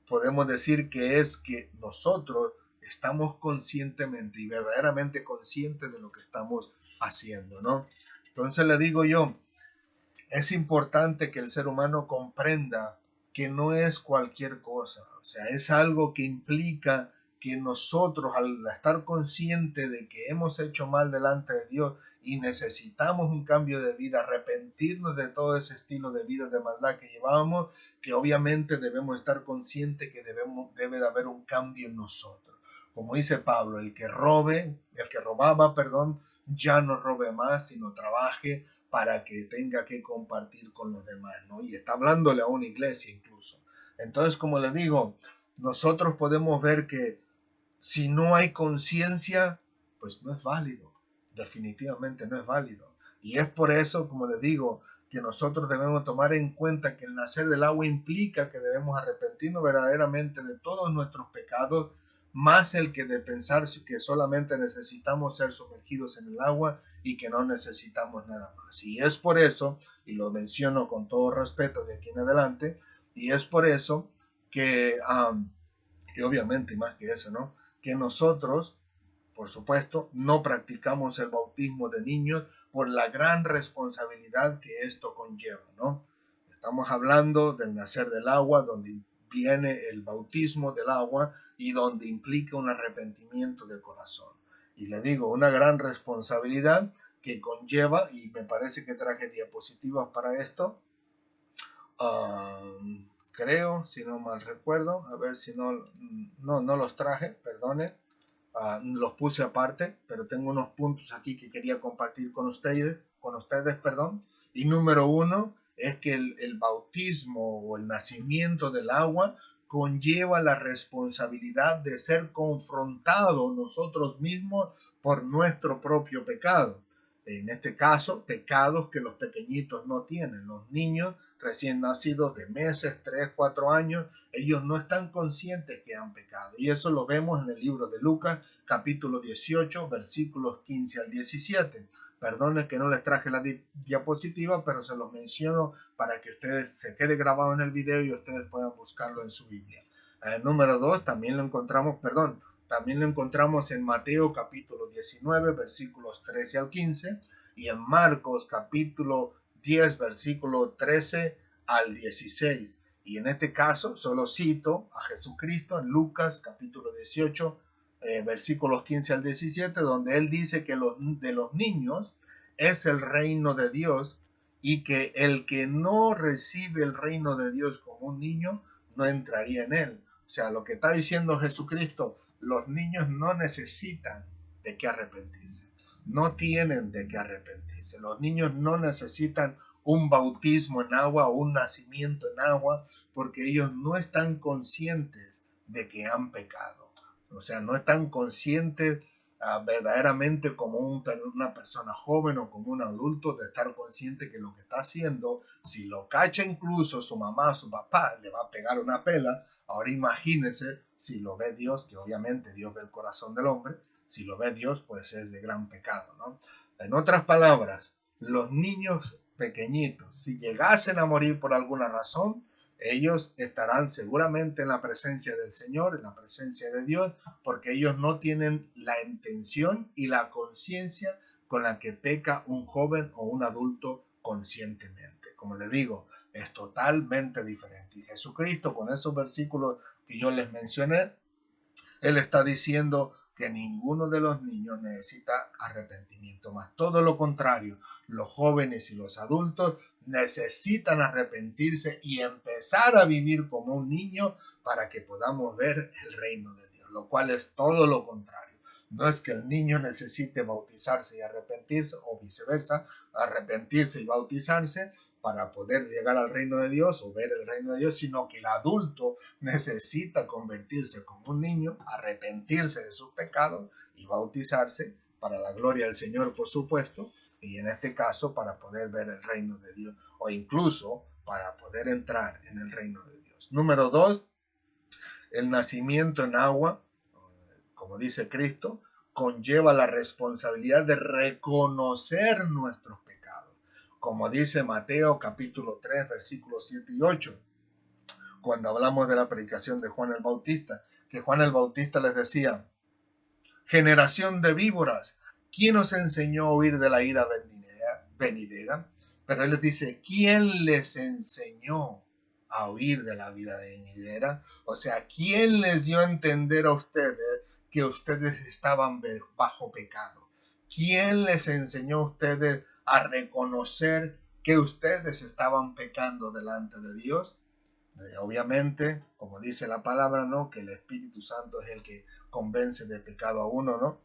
Podemos decir que es que nosotros estamos conscientemente y verdaderamente conscientes de lo que estamos haciendo, ¿no? Entonces le digo yo, es importante que el ser humano comprenda que no es cualquier cosa, o sea, es algo que implica que nosotros, al estar conscientes de que hemos hecho mal delante de Dios y necesitamos un cambio de vida, arrepentirnos de todo ese estilo de vida de maldad que llevábamos, que obviamente debemos estar conscientes que debe de haber un cambio en nosotros. Como dice Pablo, el que robaba, perdón, ya no robe más, sino trabaje para que tenga que compartir con los demás, ¿no? Y está hablándole a una iglesia incluso. Entonces, como les digo, nosotros podemos ver que si no hay conciencia, pues no es válido, definitivamente no es válido. Y es por eso, como les digo, que nosotros debemos tomar en cuenta que el nacer del agua implica que debemos arrepentirnos verdaderamente de todos nuestros pecados, más el que de pensar que solamente necesitamos ser sumergidos en el agua y que no necesitamos nada más. Y es por eso, y lo menciono con todo respeto de aquí en adelante, y es por eso que, y obviamente más que eso, ¿no? Que nosotros, por supuesto, no practicamos el bautismo de niños por la gran responsabilidad que esto conlleva, ¿no? Estamos hablando del nacer del agua, donde viene el bautismo del agua y donde implica un arrepentimiento de corazón. Y le digo, una gran responsabilidad que conlleva, y me parece que traje diapositivas para esto, creo, si no mal recuerdo, a ver si no los traje, perdone. Los puse aparte, pero tengo unos puntos aquí que quería compartir con ustedes, perdón. Y número uno es que el bautismo o el nacimiento del agua conlleva la responsabilidad de ser confrontados nosotros mismos por nuestro propio pecado. En este caso, pecados que los pequeñitos no tienen. Los niños recién nacidos de meses, 3, 4 años, ellos no están conscientes que han pecado. Y eso lo vemos en el libro de Lucas, capítulo 18, versículos 15 al 17. Perdone que no les traje la diapositiva, pero se los menciono para que ustedes se quede grabado en el video y ustedes puedan buscarlo en su Biblia. Número 2, también lo encontramos, también lo encontramos en Mateo capítulo 19, versículos 13 al 15, y en Marcos capítulo 10, versículo 13 al 16. Y en este caso solo cito a Jesucristo en Lucas capítulo 18, versículos 15 al 17, donde él dice que de los niños es el reino de Dios y que el que no recibe el reino de Dios como un niño no entraría en él. O sea, lo que está diciendo Jesucristo, los niños no necesitan de qué arrepentirse, no tienen de qué arrepentirse. Los niños no necesitan un bautismo en agua o un nacimiento en agua porque ellos no están conscientes de que han pecado. O sea, no están conscientes verdaderamente como una persona joven o como un adulto de estar consciente que lo que está haciendo, si lo cacha incluso su mamá, su papá, le va a pegar una pela. Ahora imagínese si lo ve Dios, que obviamente Dios ve el corazón del hombre, si lo ve Dios, pues es de gran pecado, ¿no? En otras palabras, los niños pequeñitos, si llegasen a morir por alguna razón, Ellos estarán seguramente en la presencia del Señor, en la presencia de Dios, porque ellos no tienen la intención y la conciencia con la que peca un joven o un adulto conscientemente. Como les digo, es totalmente diferente. Y Jesucristo, con esos versículos que yo les mencioné, Él está diciendo que ninguno de los niños necesita arrepentimiento, más todo lo contrario, los jóvenes y los adultos necesitan arrepentirse y empezar a vivir como un niño para que podamos ver el reino de Dios, lo cual es todo lo contrario. No es que el niño necesite bautizarse y arrepentirse o viceversa, arrepentirse y bautizarse para poder llegar al reino de Dios o ver el reino de Dios, sino que el adulto necesita convertirse como un niño, arrepentirse de sus pecados y bautizarse para la gloria del Señor, por supuesto, y en este caso para poder ver el reino de Dios o incluso para poder entrar en el reino de Dios. Número 2, el nacimiento en agua, como dice Cristo, conlleva la responsabilidad de reconocer nuestros pecados, como dice Mateo capítulo 3, versículos 7 y 8, cuando hablamos de la predicación de Juan el Bautista, que Juan el Bautista les decía: generación de víboras, ¿quién os enseñó a huir de la ira venidera? Pero él les dice: ¿quién les enseñó a huir de la vida venidera? O sea, ¿quién les dio a entender a ustedes que ustedes estaban bajo pecado? ¿Quién les enseñó a ustedes a reconocer que ustedes estaban pecando delante de Dios? Obviamente, como dice la palabra, ¿no? Que el Espíritu Santo es el que convence de pecado a uno, ¿no?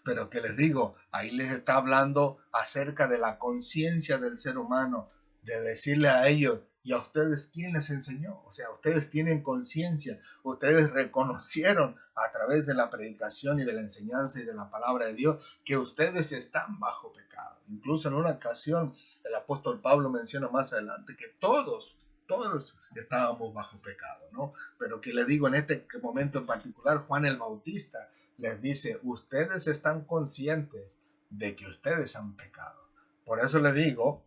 Pero que les digo, ahí les está hablando acerca de la conciencia del ser humano, de decirle a ellos: ¿y a ustedes quién les enseñó? O sea, ustedes tienen conciencia, ustedes reconocieron a través de la predicación y de la enseñanza y de la palabra de Dios que ustedes están bajo pecado. Incluso en una ocasión el apóstol Pablo menciona más adelante que todos estábamos bajo pecado, ¿no? Pero que le digo, en este momento en particular, Juan el Bautista les dice: ustedes están conscientes de que ustedes han pecado. Por eso le digo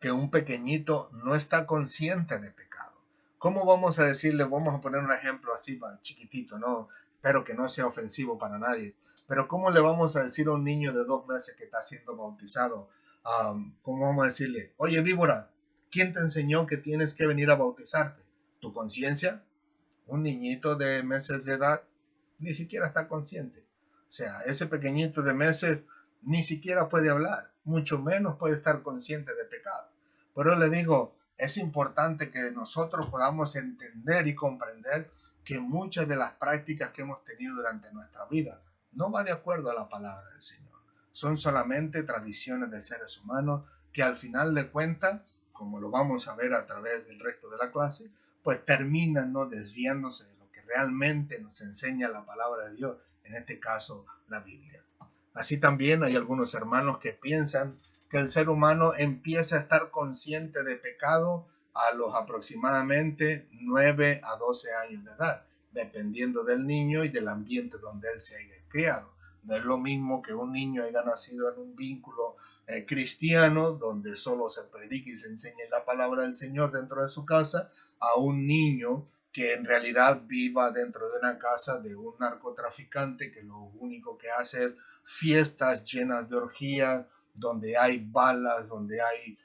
que un pequeñito no está consciente de pecado. ¿Cómo vamos a decirle? Vamos a poner un ejemplo así, chiquitito, ¿no? Espero que no sea ofensivo para nadie. Pero ¿cómo le vamos a decir a un niño de 2 meses que está siendo bautizado? ¿Cómo vamos a decirle: oye, víbora, ¿quién te enseñó que tienes que venir a bautizarte? ¿Tu conciencia? Un niñito de meses de edad ni siquiera está consciente. O sea, ese pequeñito de meses ni siquiera puede hablar, mucho menos puede estar consciente de pecado. Pero le digo, es importante que nosotros podamos entender y comprender que muchas de las prácticas que hemos tenido durante nuestra vida no va de acuerdo a la palabra del Señor. Son solamente tradiciones de seres humanos que al final de cuentas, como lo vamos a ver a través del resto de la clase, pues terminan, ¿no?, desviándose de lo que realmente nos enseña la palabra de Dios, en este caso la Biblia. Así también hay algunos hermanos que piensan que el ser humano empieza a estar consciente de pecado a los aproximadamente 9 a 12 años de edad, dependiendo del niño y del ambiente donde él se haya criado. No es lo mismo que un niño haya nacido en un vínculo cristiano, donde solo se predica y se enseña la palabra del Señor dentro de su casa, a un niño que en realidad viva dentro de una casa de un narcotraficante que lo único que hace es fiestas llenas de orgías, donde hay balas, donde hay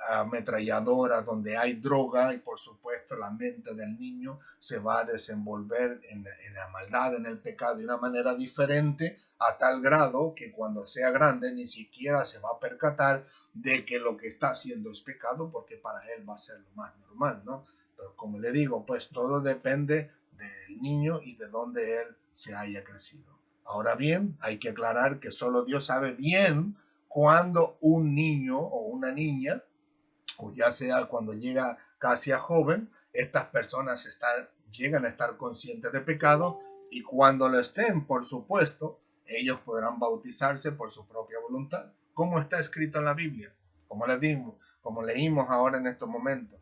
ametralladoras, donde hay droga, y por supuesto la mente del niño se va a desenvolver en la maldad, en el pecado de una manera diferente, a tal grado que cuando sea grande ni siquiera se va a percatar de que lo que está haciendo es pecado, porque para él va a ser lo más normal, ¿no? Pero como le digo, pues todo depende del niño y de dónde él se haya crecido. Ahora bien, hay que aclarar que solo Dios sabe bien cuando un niño o una niña, o ya sea cuando llega casi a joven, estas personas llegan a estar conscientes de pecado, y cuando lo estén, por supuesto, ellos podrán bautizarse por su propia voluntad, como está escrito en la Biblia. Como les digo, como leímos ahora en estos momentos,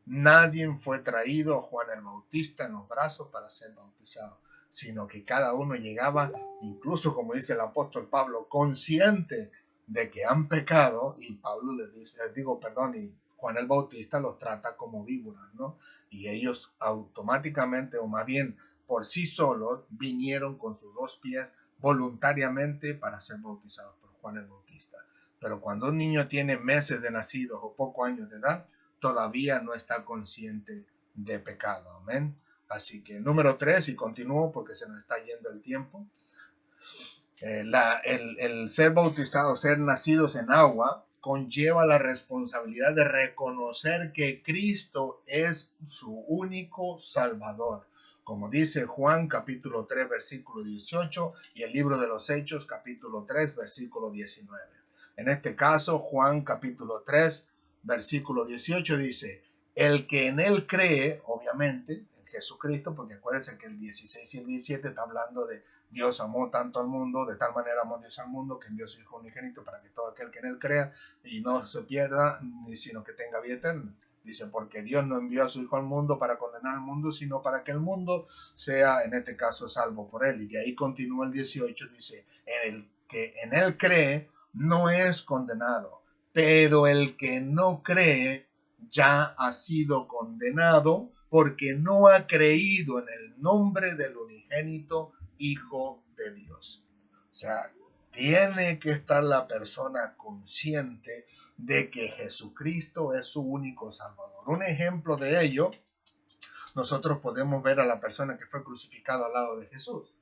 nadie fue traído a Juan el Bautista en los brazos para ser bautizado, sino que cada uno llegaba, incluso como dice el apóstol Pablo, consciente de que han pecado, y Pablo les dice, y Juan el Bautista los trata como víboras, ¿no? Y ellos automáticamente, o más bien por sí solos, vinieron con sus 2 pies voluntariamente para ser bautizados por Juan el Bautista. Pero cuando un niño tiene meses de nacidos o pocos años de edad, todavía no está consciente de pecado. Amén. Así que número 3, y continúo porque se nos está yendo el tiempo. El ser bautizados, ser nacidos en agua, conlleva la responsabilidad de reconocer que Cristo es su único Salvador. Como dice Juan capítulo 3 versículo 18 y el libro de los Hechos capítulo 3 versículo 19. En este caso, Juan capítulo 3 versículo 18 dice: el que en él cree, obviamente, en Jesucristo, porque acuérdense que el 16 y el 17 está hablando de Dios amó tanto al mundo, de tal manera amó Dios al mundo, que envió a su Hijo unigénito para que todo aquel que en él crea y no se pierda, sino que tenga vida eterna. Dice, porque Dios no envió a su Hijo al mundo para condenar al mundo, sino para que el mundo sea, en este caso, salvo por él. Y de ahí continúa el 18, dice, el que en él cree no es condenado, pero el que no cree ya ha sido condenado porque no ha creído en el nombre del unigénito Hijo de Dios. O sea, tiene que estar la persona consciente de que Jesucristo es su único Salvador. Un ejemplo de ello, nosotros podemos ver a la persona que fue crucificada al lado de Jesús.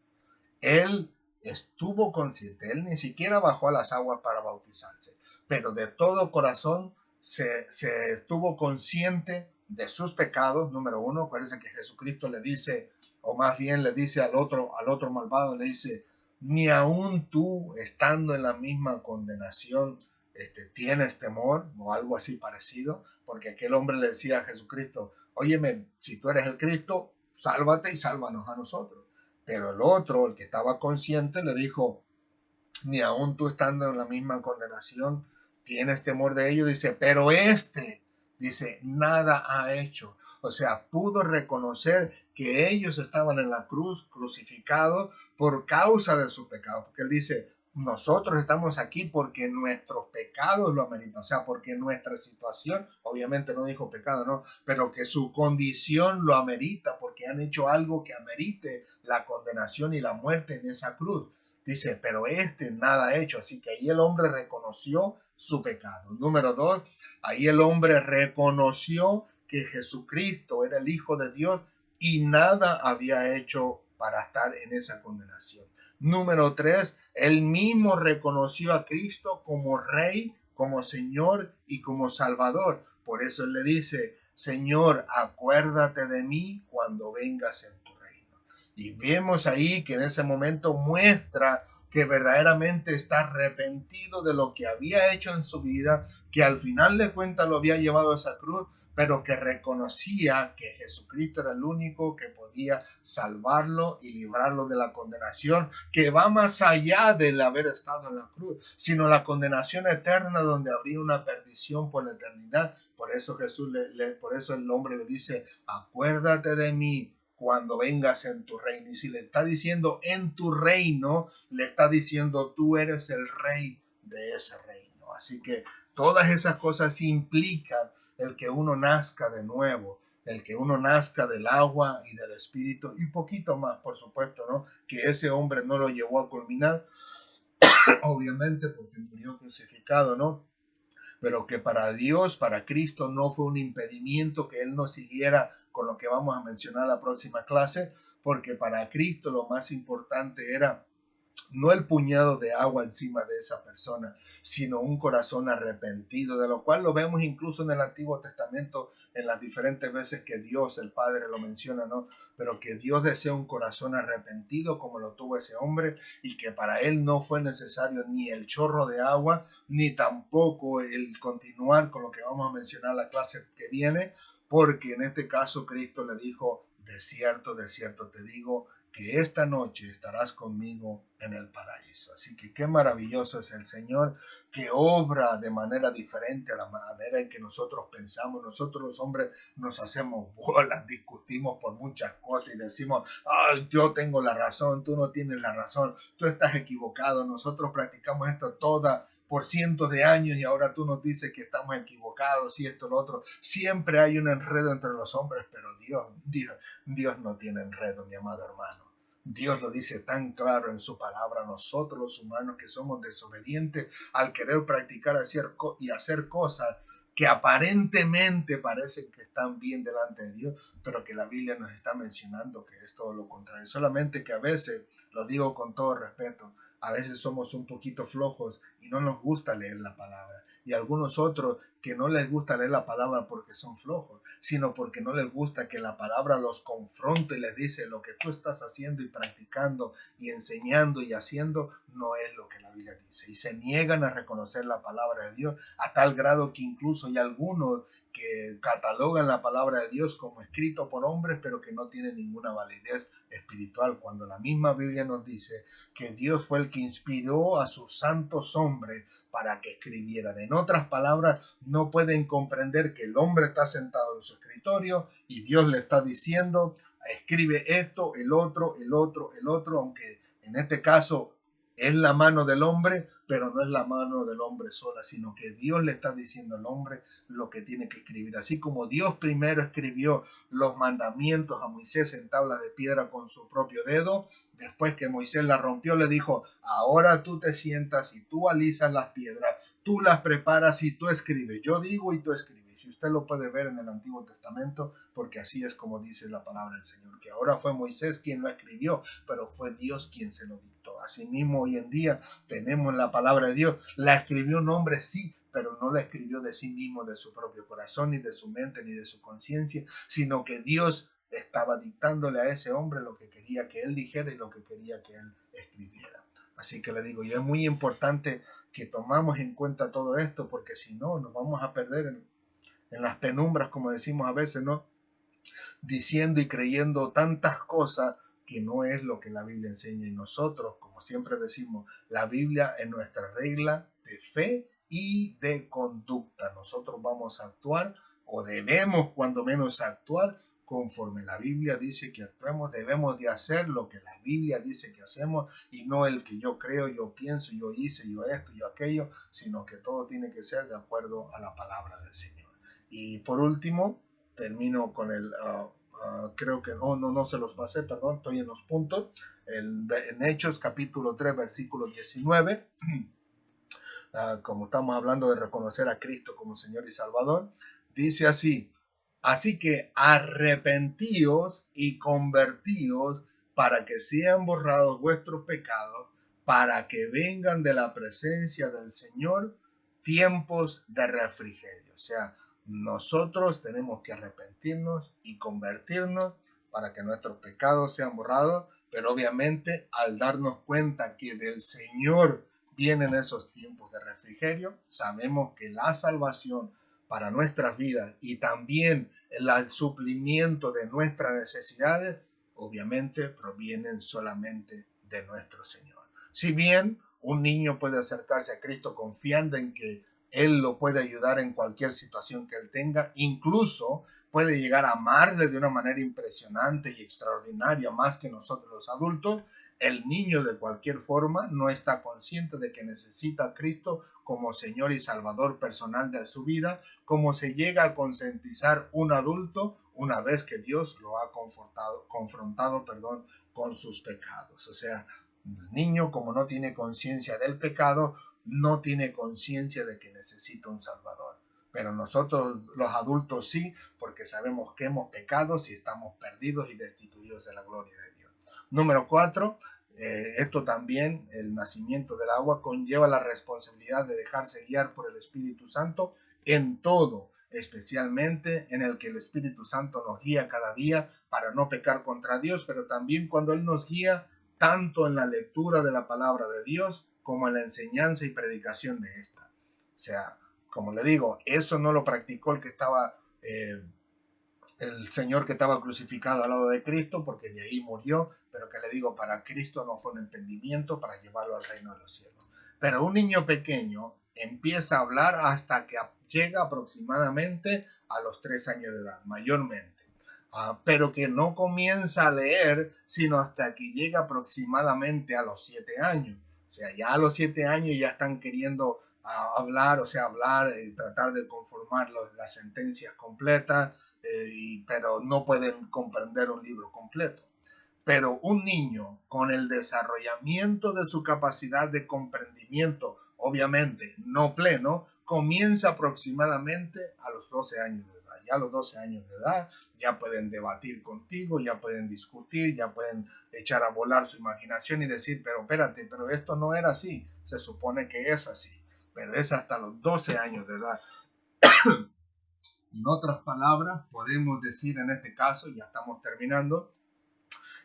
Él estuvo consciente, él ni siquiera bajó a las aguas para bautizarse, pero de todo corazón se estuvo consciente de sus pecados. Número uno, acuérdense que Jesucristo le dice, o más bien le dice al otro malvado, le dice, ni aún tú, estando en la misma condenación, tienes temor, o algo así parecido, porque aquel hombre le decía a Jesucristo, óyeme, si tú eres el Cristo, sálvate y sálvanos a nosotros. Pero el otro, el que estaba consciente, le dijo, ni aún tú estando en la misma condenación, tienes temor de ello. Dice, pero dice, nada ha hecho. O sea, pudo reconocer que ellos estaban en la cruz, crucificados por causa de su pecado. Porque él dice, nosotros estamos aquí porque nuestros pecados lo ameritan. O sea, porque nuestra situación, obviamente no dijo pecado, no, pero que su condición lo amerita, porque han hecho algo que amerite la condenación y la muerte en esa cruz. Dice, pero nada ha hecho. Así que ahí el hombre reconoció su pecado. Número 2, ahí el hombre reconoció que Jesucristo era el Hijo de Dios y nada había hecho para estar en esa condenación. Número 3, él mismo reconoció a Cristo como Rey, como Señor y como Salvador. Por eso él le dice, Señor, acuérdate de mí cuando vengas en tu reino. Y vemos ahí que en ese momento muestra que verdaderamente está arrepentido de lo que había hecho en su vida, que al final de cuentas lo había llevado a esa cruz, pero que reconocía que Jesucristo era el único que podía salvarlo y librarlo de la condenación, que va más allá del haber estado en la cruz, sino la condenación eterna donde habría una perdición por la eternidad. Por eso por eso el hombre le dice, acuérdate de mí cuando vengas en tu reino. Y si le está diciendo en tu reino, le está diciendo tú eres el rey de ese reino. Así que todas esas cosas implican el que uno nazca de nuevo, el que uno nazca del agua y del espíritu, y poquito más, por supuesto, ¿no? Que ese hombre no lo llevó a culminar, obviamente porque murió crucificado, ¿no? Pero que para Dios, para Cristo, no fue un impedimento que Él no siguiera con lo que vamos a mencionar la próxima clase, porque para Cristo lo más importante era no el puñado de agua encima de esa persona, sino un corazón arrepentido, de lo cual lo vemos incluso en el Antiguo Testamento, en las diferentes veces que Dios, el Padre, lo menciona, ¿no? Pero que Dios desea un corazón arrepentido como lo tuvo ese hombre, y que para él no fue necesario ni el chorro de agua, ni tampoco el continuar con lo que vamos a mencionar la clase que viene, porque en este caso Cristo le dijo, de cierto te digo, que esta noche estarás conmigo en el paraíso. Así que qué maravilloso es el Señor, que obra de manera diferente a la manera en que nosotros pensamos. Nosotros los hombres nos hacemos bolas, discutimos por muchas cosas y decimos, yo tengo la razón, tú no tienes la razón, tú estás equivocado. Nosotros practicamos esto por cientos de años y ahora tú nos dices que estamos equivocados y esto, lo otro. Siempre hay un enredo entre los hombres, pero Dios no tiene enredo, mi amado hermano. Dios lo dice tan claro en su palabra. Nosotros los humanos que somos desobedientes al querer practicar y hacer cosas que aparentemente parecen que están bien delante de Dios, pero que la Biblia nos está mencionando que es todo lo contrario. Solamente que a veces, lo digo con todo respeto, a veces somos un poquito flojos y no nos gusta leer la palabra. Y algunos otros que no les gusta leer la palabra porque son flojos, sino porque no les gusta que la palabra los confronte y les dice lo que tú estás haciendo y practicando y enseñando y haciendo no es lo que la Biblia dice. Y se niegan a reconocer la palabra de Dios a tal grado que incluso hay algunos que catalogan la palabra de Dios como escrito por hombres, pero que no tiene ninguna validez espiritual, cuando la misma Biblia nos dice que Dios fue el que inspiró a sus santos hombres para que escribieran. En otras palabras, no pueden comprender que el hombre está sentado en su escritorio y Dios le está diciendo, escribe esto, el otro, el otro, el otro, aunque en este caso es la mano del hombre, pero no es la mano del hombre sola, sino que Dios le está diciendo al hombre lo que tiene que escribir. Así como Dios primero escribió los mandamientos a Moisés en tabla de piedra con su propio dedo, después que Moisés la rompió, le dijo, ahora tú te sientas y tú alisas las piedras, tú las preparas y tú escribes. Yo digo y tú escribes. Y usted lo puede ver en el Antiguo Testamento, porque así es como dice la palabra del Señor, que ahora fue Moisés quien lo escribió, pero fue Dios quien se lo dictó. Asimismo, hoy en día tenemos la palabra de Dios. La escribió un hombre, sí, pero no la escribió de sí mismo, de su propio corazón, ni de su mente, ni de su conciencia, sino que Dios estaba dictándole a ese hombre lo que quería que él dijera y lo que quería que él escribiera. Así que le digo, y es muy importante que tomamos en cuenta todo esto, porque si no, nos vamos a perder en las penumbras, como decimos a veces, ¿no? Diciendo y creyendo tantas cosas que no es lo que la Biblia enseña. Y nosotros, como siempre decimos, la Biblia es nuestra regla de fe y de conducta. Nosotros vamos a actuar o debemos cuando menos actuar conforme la Biblia dice que actuemos. Debemos de hacer lo que la Biblia dice que hacemos y no el que yo creo, yo pienso, yo hice, yo esto, yo aquello, sino que todo tiene que ser de acuerdo a la palabra del Señor. Y por último, termino con creo que no se los pasé, perdón, estoy en los puntos. En Hechos capítulo 3, versículo 19, como estamos hablando de reconocer a Cristo como Señor y Salvador, dice así que arrepentíos y convertíos para que sean borrados vuestros pecados, para que vengan de la presencia del Señor tiempos de refrigerio. O sea, nosotros tenemos que arrepentirnos y convertirnos para que nuestros pecados sean borrados, pero obviamente al darnos cuenta que del Señor vienen esos tiempos de refrigerio, sabemos que la salvación para nuestras vidas y también el suplimiento de nuestras necesidades, obviamente provienen solamente de nuestro Señor. Si bien un niño puede acercarse a Cristo confiando en que Él lo puede ayudar en cualquier situación que Él tenga, incluso puede llegar a amarle de una manera impresionante y extraordinaria, más que nosotros los adultos, el niño de cualquier forma no está consciente de que necesita a Cristo como Señor y Salvador personal de su vida, como se llega a concientizar un adulto una vez que Dios lo ha confrontado con sus pecados. O sea, el niño, como no tiene conciencia del pecado, no tiene conciencia de que necesita un Salvador. Pero nosotros los adultos sí, porque sabemos que hemos pecado y estamos perdidos y destituidos de la gloria de Dios. Número 4, esto también, el nacimiento del agua, conlleva la responsabilidad de dejarse guiar por el Espíritu Santo en todo, especialmente en el que el Espíritu Santo nos guía cada día para no pecar contra Dios, pero también cuando Él nos guía tanto en la lectura de la palabra de Dios como en la enseñanza y predicación de esta. O sea, como le digo, eso no lo practicó el Señor que estaba crucificado al lado de Cristo, porque de ahí murió, pero que le digo, para Cristo no fue un entendimiento para llevarlo al reino de los cielos. Pero un niño pequeño empieza a hablar hasta que llega aproximadamente a los 3 años de edad, mayormente. Pero que no comienza a leer sino hasta que llega aproximadamente a los 7 años. O sea, ya a los 7 años ya están queriendo hablar, o sea, hablar, tratar de conformar las sentencias completas, pero no pueden comprender un libro completo. Pero un niño con el desarrollamiento de su capacidad de comprendimiento, obviamente no pleno, comienza aproximadamente a los 12 años de edad. Ya a los 12 años de edad ya pueden debatir contigo, ya pueden discutir, ya pueden echar a volar su imaginación y decir, pero espérate, pero esto no era así. Se supone que es así, pero es hasta los 12 años de edad. En otras palabras, podemos decir en este caso, ya estamos terminando,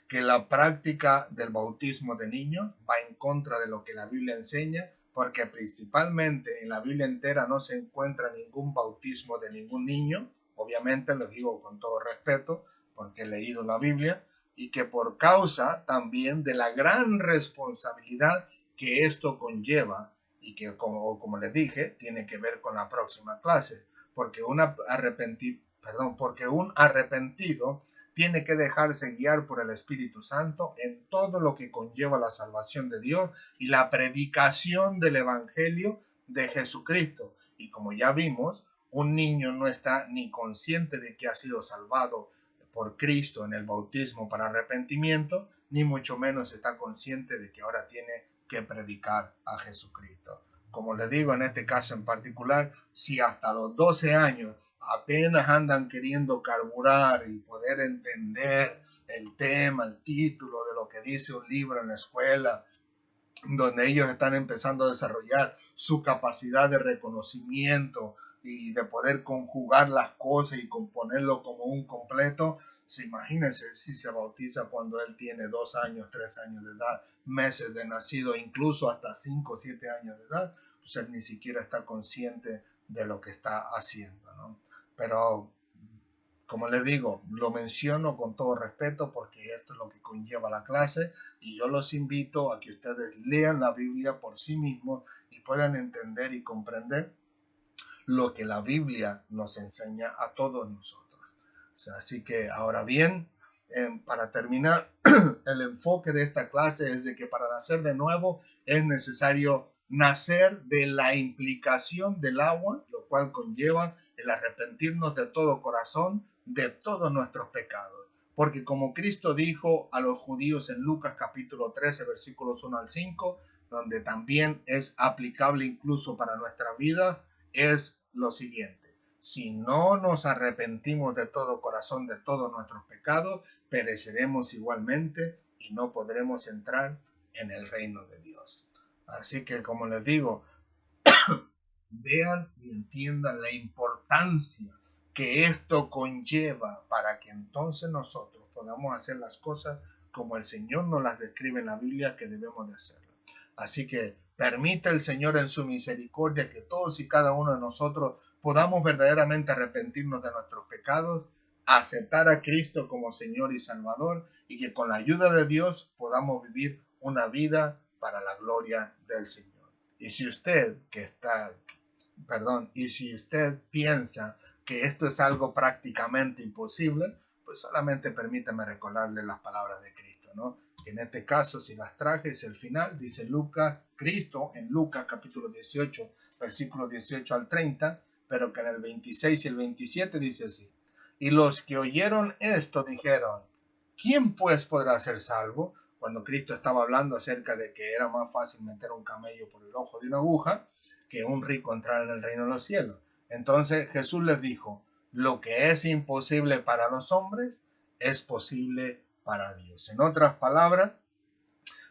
que la práctica del bautismo de niños va en contra de lo que la Biblia enseña, porque principalmente en la Biblia entera no se encuentra ningún bautismo de ningún niño, obviamente lo digo con todo respeto, porque he leído la Biblia, y que por causa también de la gran responsabilidad que esto conlleva, y que como les dije, tiene que ver con la próxima clase, porque porque un arrepentido tiene que dejarse guiar por el Espíritu Santo en todo lo que conlleva la salvación de Dios y la predicación del Evangelio de Jesucristo. Y como ya vimos, un niño no está ni consciente de que ha sido salvado por Cristo en el bautismo para arrepentimiento, ni mucho menos está consciente de que ahora tiene que predicar a Jesucristo. Como les digo, en este caso en particular, si hasta los 12 años apenas andan queriendo carburar y poder entender el tema, el título de lo que dice un libro en la escuela, donde ellos están empezando a desarrollar su capacidad de reconocimiento y de poder conjugar las cosas y componerlo como un completo. Imagínense si se bautiza cuando él tiene 2 años, 3 años de edad, meses de nacido, incluso hasta 5 o 7 años de edad, pues él ni siquiera está consciente de lo que está haciendo, ¿no? Pero como les digo, lo menciono con todo respeto porque esto es lo que conlleva la clase y yo los invito a que ustedes lean la Biblia por sí mismos y puedan entender y comprender lo que la Biblia nos enseña a todos nosotros. O sea, así que ahora bien, para terminar, el enfoque de esta clase es de que para nacer de nuevo es necesario nacer de la implicación del agua, lo cual conlleva el arrepentirnos de todo corazón de todos nuestros pecados. Porque como Cristo dijo a los judíos en Lucas capítulo 13, versículos 1 al 5, donde también es aplicable incluso para nuestra vida, es lo siguiente: si no nos arrepentimos de todo corazón de todos nuestros pecados, pereceremos igualmente y no podremos entrar en el reino de Dios. Así que, como les digo, vean y entiendan la importancia que esto conlleva para que entonces nosotros podamos hacer las cosas como el Señor nos las describe en la Biblia que debemos de hacerlo. Así que permite el Señor en su misericordia que todos y cada uno de nosotros podamos verdaderamente arrepentirnos de nuestros pecados, aceptar a Cristo como Señor y Salvador y que con la ayuda de Dios podamos vivir una vida para la gloria del Señor. Y si usted y si usted piensa que esto es algo prácticamente imposible, pues solamente permítame recordarle las palabras de Cristo, ¿no? Que en este caso, si las traje, es el final, dice Cristo en Lucas capítulo 18, versículos 18 al 30, pero que en el 26 y el 27 dice así: y los que oyeron esto dijeron, ¿quién pues podrá ser salvo? Cuando Cristo estaba hablando acerca de que era más fácil meter un camello por el ojo de una aguja que un rico entrar en el reino de los cielos. Entonces Jesús les dijo, lo que es imposible para los hombres es posible para Dios. En otras palabras,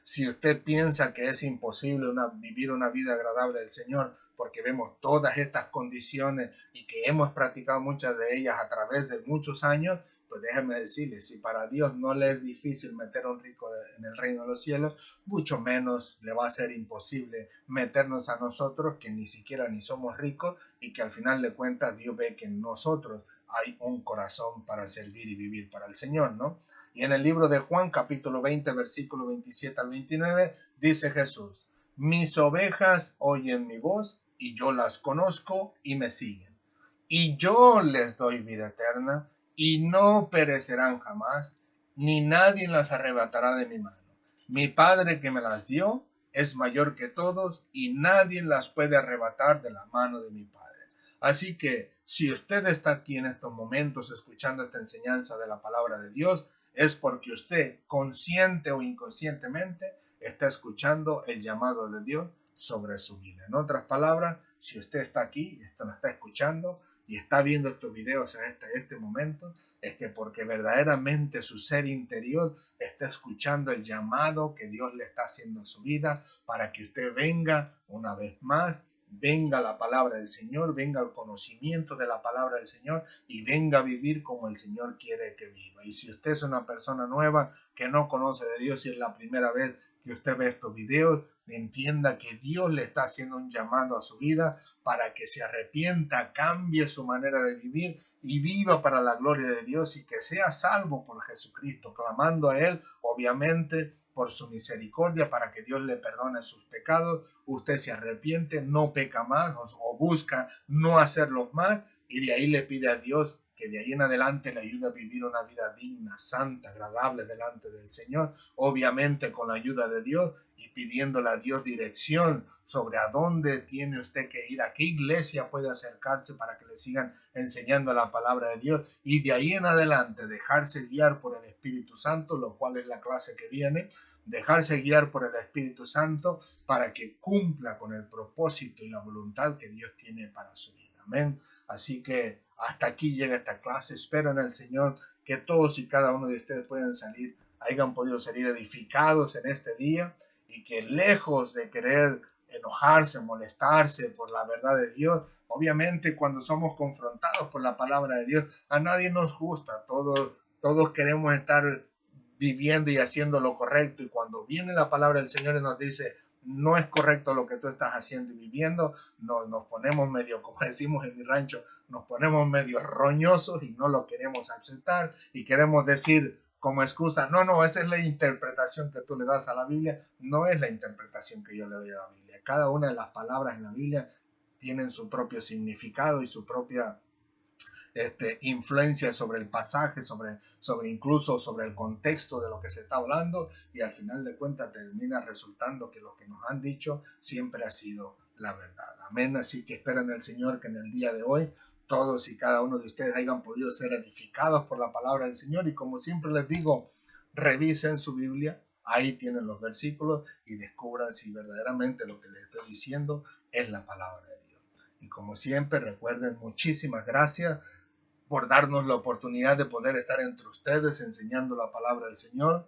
si usted piensa que es imposible vivir una vida agradable del Señor, porque vemos todas estas condiciones y que hemos practicado muchas de ellas a través de muchos años, pues déjeme decirle, si para Dios no le es difícil meter a un rico en el reino de los cielos, mucho menos le va a ser imposible meternos a nosotros que ni siquiera ni somos ricos y que al final de cuentas Dios ve que en nosotros hay un corazón para servir y vivir para el Señor, ¿no? Y en el libro de Juan, capítulo 20, versículo 27 al 29, dice Jesús, mis ovejas oyen mi voz y yo las conozco y me siguen. Y yo les doy vida eterna y no perecerán jamás, ni nadie las arrebatará de mi mano. Mi Padre que me las dio, es mayor que todos y nadie las puede arrebatar de la mano de mi Padre. Así que si usted está aquí en estos momentos escuchando esta enseñanza de la palabra de Dios, es porque usted, consciente o inconscientemente, está escuchando el llamado de Dios sobre su vida. En otras palabras, si usted está aquí, esto nos está escuchando y está viendo estos videos en este momento, es que porque verdaderamente su ser interior está escuchando el llamado que Dios le está haciendo en su vida para que usted venga una vez más, venga la palabra del Señor, venga el conocimiento de la palabra del Señor y venga a vivir como el Señor quiere que viva. Y si usted es una persona nueva que no conoce de Dios y es la primera vez que usted ve estos videos, entienda que Dios le está haciendo un llamado a su vida para que se arrepienta, cambie su manera de vivir y viva para la gloria de Dios y que sea salvo por Jesucristo, clamando a Él, obviamente, por su misericordia para que Dios le perdone sus pecados. Usted se arrepiente, no peca más o busca no hacerlos más y de ahí le pide a Dios que de ahí en adelante le ayude a vivir una vida digna, santa, agradable delante del Señor, obviamente con la ayuda de Dios y pidiéndole a Dios dirección sobre a dónde tiene usted que ir, a qué iglesia puede acercarse para que le sigan enseñando la palabra de Dios y de ahí en adelante dejarse guiar por el Espíritu Santo, lo cual es la clase que viene, dejarse guiar por el Espíritu Santo para que cumpla con el propósito y la voluntad que Dios tiene para su vida. Amén. Así que hasta aquí llega esta clase. Espero en el Señor que todos y cada uno de ustedes puedan salir, hayan podido salir edificados en este día y que lejos de querer enojarse, molestarse por la verdad de Dios, obviamente cuando somos confrontados por la palabra de Dios, a nadie nos gusta, todos queremos estar viviendo y haciendo lo correcto y cuando viene la palabra del Señor y nos dice no es correcto lo que tú estás haciendo y viviendo, nos ponemos medio, como decimos en mi rancho, nos ponemos medio roñosos y no lo queremos aceptar y queremos decir como excusa, no, esa es la interpretación que tú le das a la Biblia, no es la interpretación que yo le doy a la Biblia. Cada una de las palabras en la Biblia tienen su propio significado y su propia influencia sobre el pasaje, incluso sobre el contexto de lo que se está hablando y al final de cuentas termina resultando que lo que nos han dicho siempre ha sido la verdad. Amén. Así que espero en el Señor que en el día de hoy todos y cada uno de ustedes hayan podido ser edificados por la palabra del Señor y como siempre les digo, revisen su Biblia, ahí tienen los versículos y descubran si verdaderamente lo que les estoy diciendo es la palabra de Dios. Y como siempre, recuerden, muchísimas gracias por darnos la oportunidad de poder estar entre ustedes enseñando la palabra del Señor.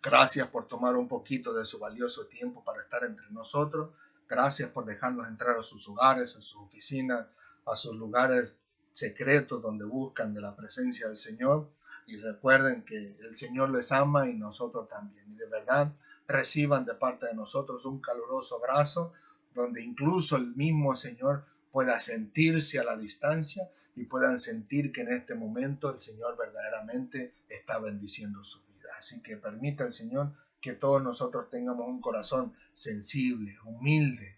Gracias por tomar un poquito de su valioso tiempo para estar entre nosotros. Gracias por dejarnos entrar a sus hogares, a sus oficinas, a sus lugares secretos donde buscan de la presencia del Señor. Y recuerden que el Señor les ama y nosotros también. Y de verdad reciban de parte de nosotros un caluroso abrazo donde incluso el mismo Señor pueda sentirse a la distancia y puedan sentir que en este momento el Señor verdaderamente está bendiciendo su vida. Así que permita el Señor que todos nosotros tengamos un corazón sensible, humilde,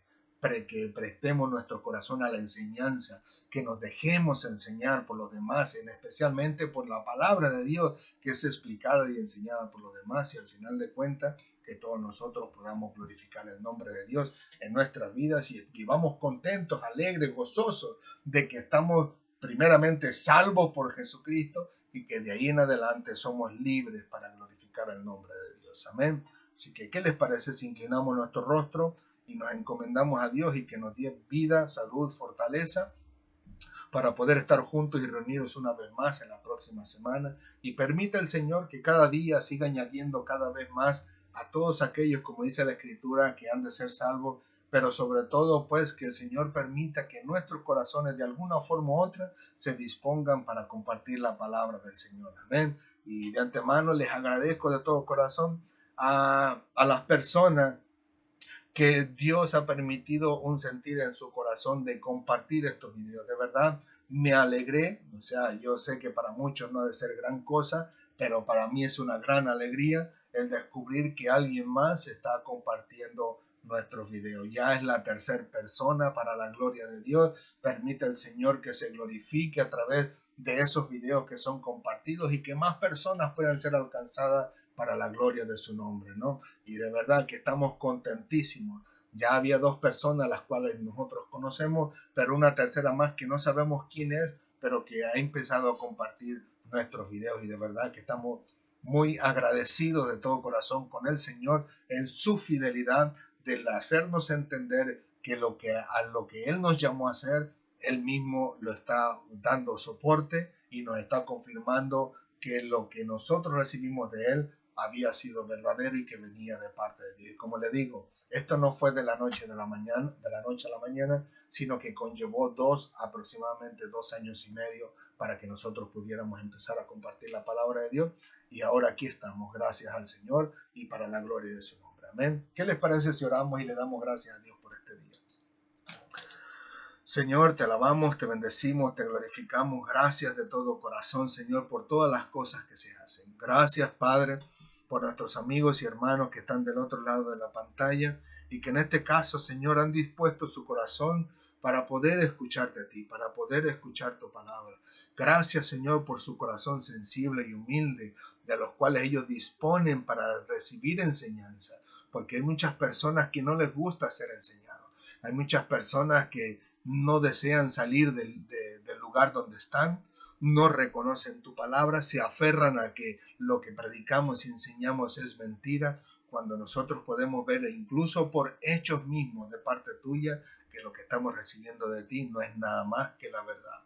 que prestemos nuestro corazón a la enseñanza, que nos dejemos enseñar por los demás, especialmente por la palabra de Dios que es explicada y enseñada por los demás y al final de cuentas que todos nosotros podamos glorificar el nombre de Dios en nuestras vidas y vivamos contentos, alegres, gozosos de que estamos primeramente salvos por Jesucristo y que de ahí en adelante somos libres para glorificar el nombre de Dios. Amén. Así que, ¿qué les parece si inclinamos nuestro rostro y nos encomendamos a Dios y que nos dé vida, salud, fortaleza para poder estar juntos y reunidos una vez más en la próxima semana? Y permita el Señor que cada día siga añadiendo cada vez más a todos aquellos, como dice la Escritura, que han de ser salvos, pero sobre todo pues que el Señor permita que nuestros corazones de alguna forma u otra se dispongan para compartir la palabra del Señor. Amén. Y de antemano les agradezco de todo corazón a las personas que Dios ha permitido un sentir en su corazón de compartir estos videos. De verdad, me alegré. O sea, yo sé que para muchos no ha de ser gran cosa, pero para mí es una gran alegría el descubrir que alguien más está compartiendo nuestros videos. Ya es la tercera persona para la gloria de Dios. Permite el Señor que se glorifique a través de esos videos que son compartidos y que más personas puedan ser alcanzadas para la gloria de su nombre, ¿no? Y de verdad que estamos contentísimos. Ya había dos personas las cuales nosotros conocemos, pero una tercera más que no sabemos quién es, pero que ha empezado a compartir nuestros videos y de verdad que estamos muy agradecidos de todo corazón con el Señor en su fidelidad de hacernos entender que a lo que Él nos llamó a hacer, Él mismo lo está dando soporte y nos está confirmando que lo que nosotros recibimos de Él había sido verdadero y que venía de parte de Dios. Y como le digo, esto no fue de la noche a la mañana, sino que conllevó aproximadamente 2 años y medio para que nosotros pudiéramos empezar a compartir la palabra de Dios. Y ahora aquí estamos, gracias al Señor y para la gloria de su nombre. Amén. ¿Qué les parece si oramos y le damos gracias a Dios por este día? Señor, te alabamos, te bendecimos, te glorificamos. Gracias de todo corazón, Señor, por todas las cosas que se hacen. Gracias, Padre, por nuestros amigos y hermanos que están del otro lado de la pantalla y que en este caso, Señor, han dispuesto su corazón para poder escucharte a ti, para poder escuchar tu palabra. Gracias, Señor, por su corazón sensible y humilde, de los cuales ellos disponen para recibir enseñanza, porque hay muchas personas que no les gusta ser enseñados. Hay muchas personas que no desean salir del lugar donde están, no reconocen tu palabra, se aferran a que lo que predicamos y enseñamos es mentira, cuando nosotros podemos ver incluso por hechos mismos de parte tuya que lo que estamos recibiendo de ti no es nada más que la verdad.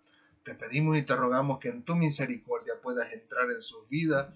Te pedimos y te rogamos que en tu misericordia puedas entrar en sus vidas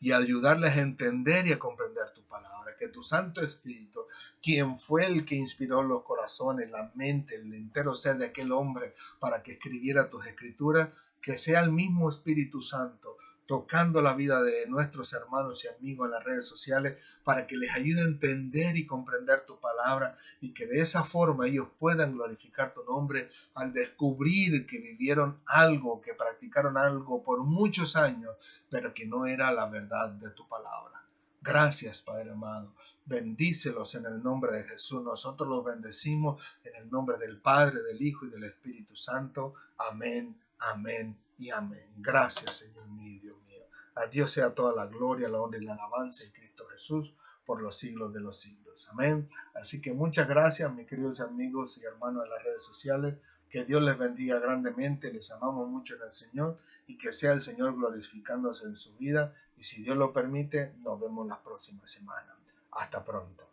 y ayudarles a entender y a comprender tu palabra. Que tu Santo Espíritu, quien fue el que inspiró los corazones, la mente, el entero ser de aquel hombre para que escribiera tus escrituras, que sea el mismo Espíritu Santo tocando la vida de nuestros hermanos y amigos en las redes sociales para que les ayude a entender y comprender tu palabra y que de esa forma ellos puedan glorificar tu nombre al descubrir que vivieron algo, que practicaron algo por muchos años, pero que no era la verdad de tu palabra. Gracias, Padre amado. Bendícelos en el nombre de Jesús. Nosotros los bendecimos en el nombre del Padre, del Hijo y del Espíritu Santo. Amén, amén y amén. Gracias, Señor mío y Dios mío. A Dios sea toda la gloria, la honra y la alabanza en Cristo Jesús por los siglos de los siglos. Amén. Así que muchas gracias, mis queridos amigos y hermanos de las redes sociales. Que Dios les bendiga grandemente. Les amamos mucho en el Señor y que sea el Señor glorificándose en su vida. Y si Dios lo permite, nos vemos la próxima semana. Hasta pronto.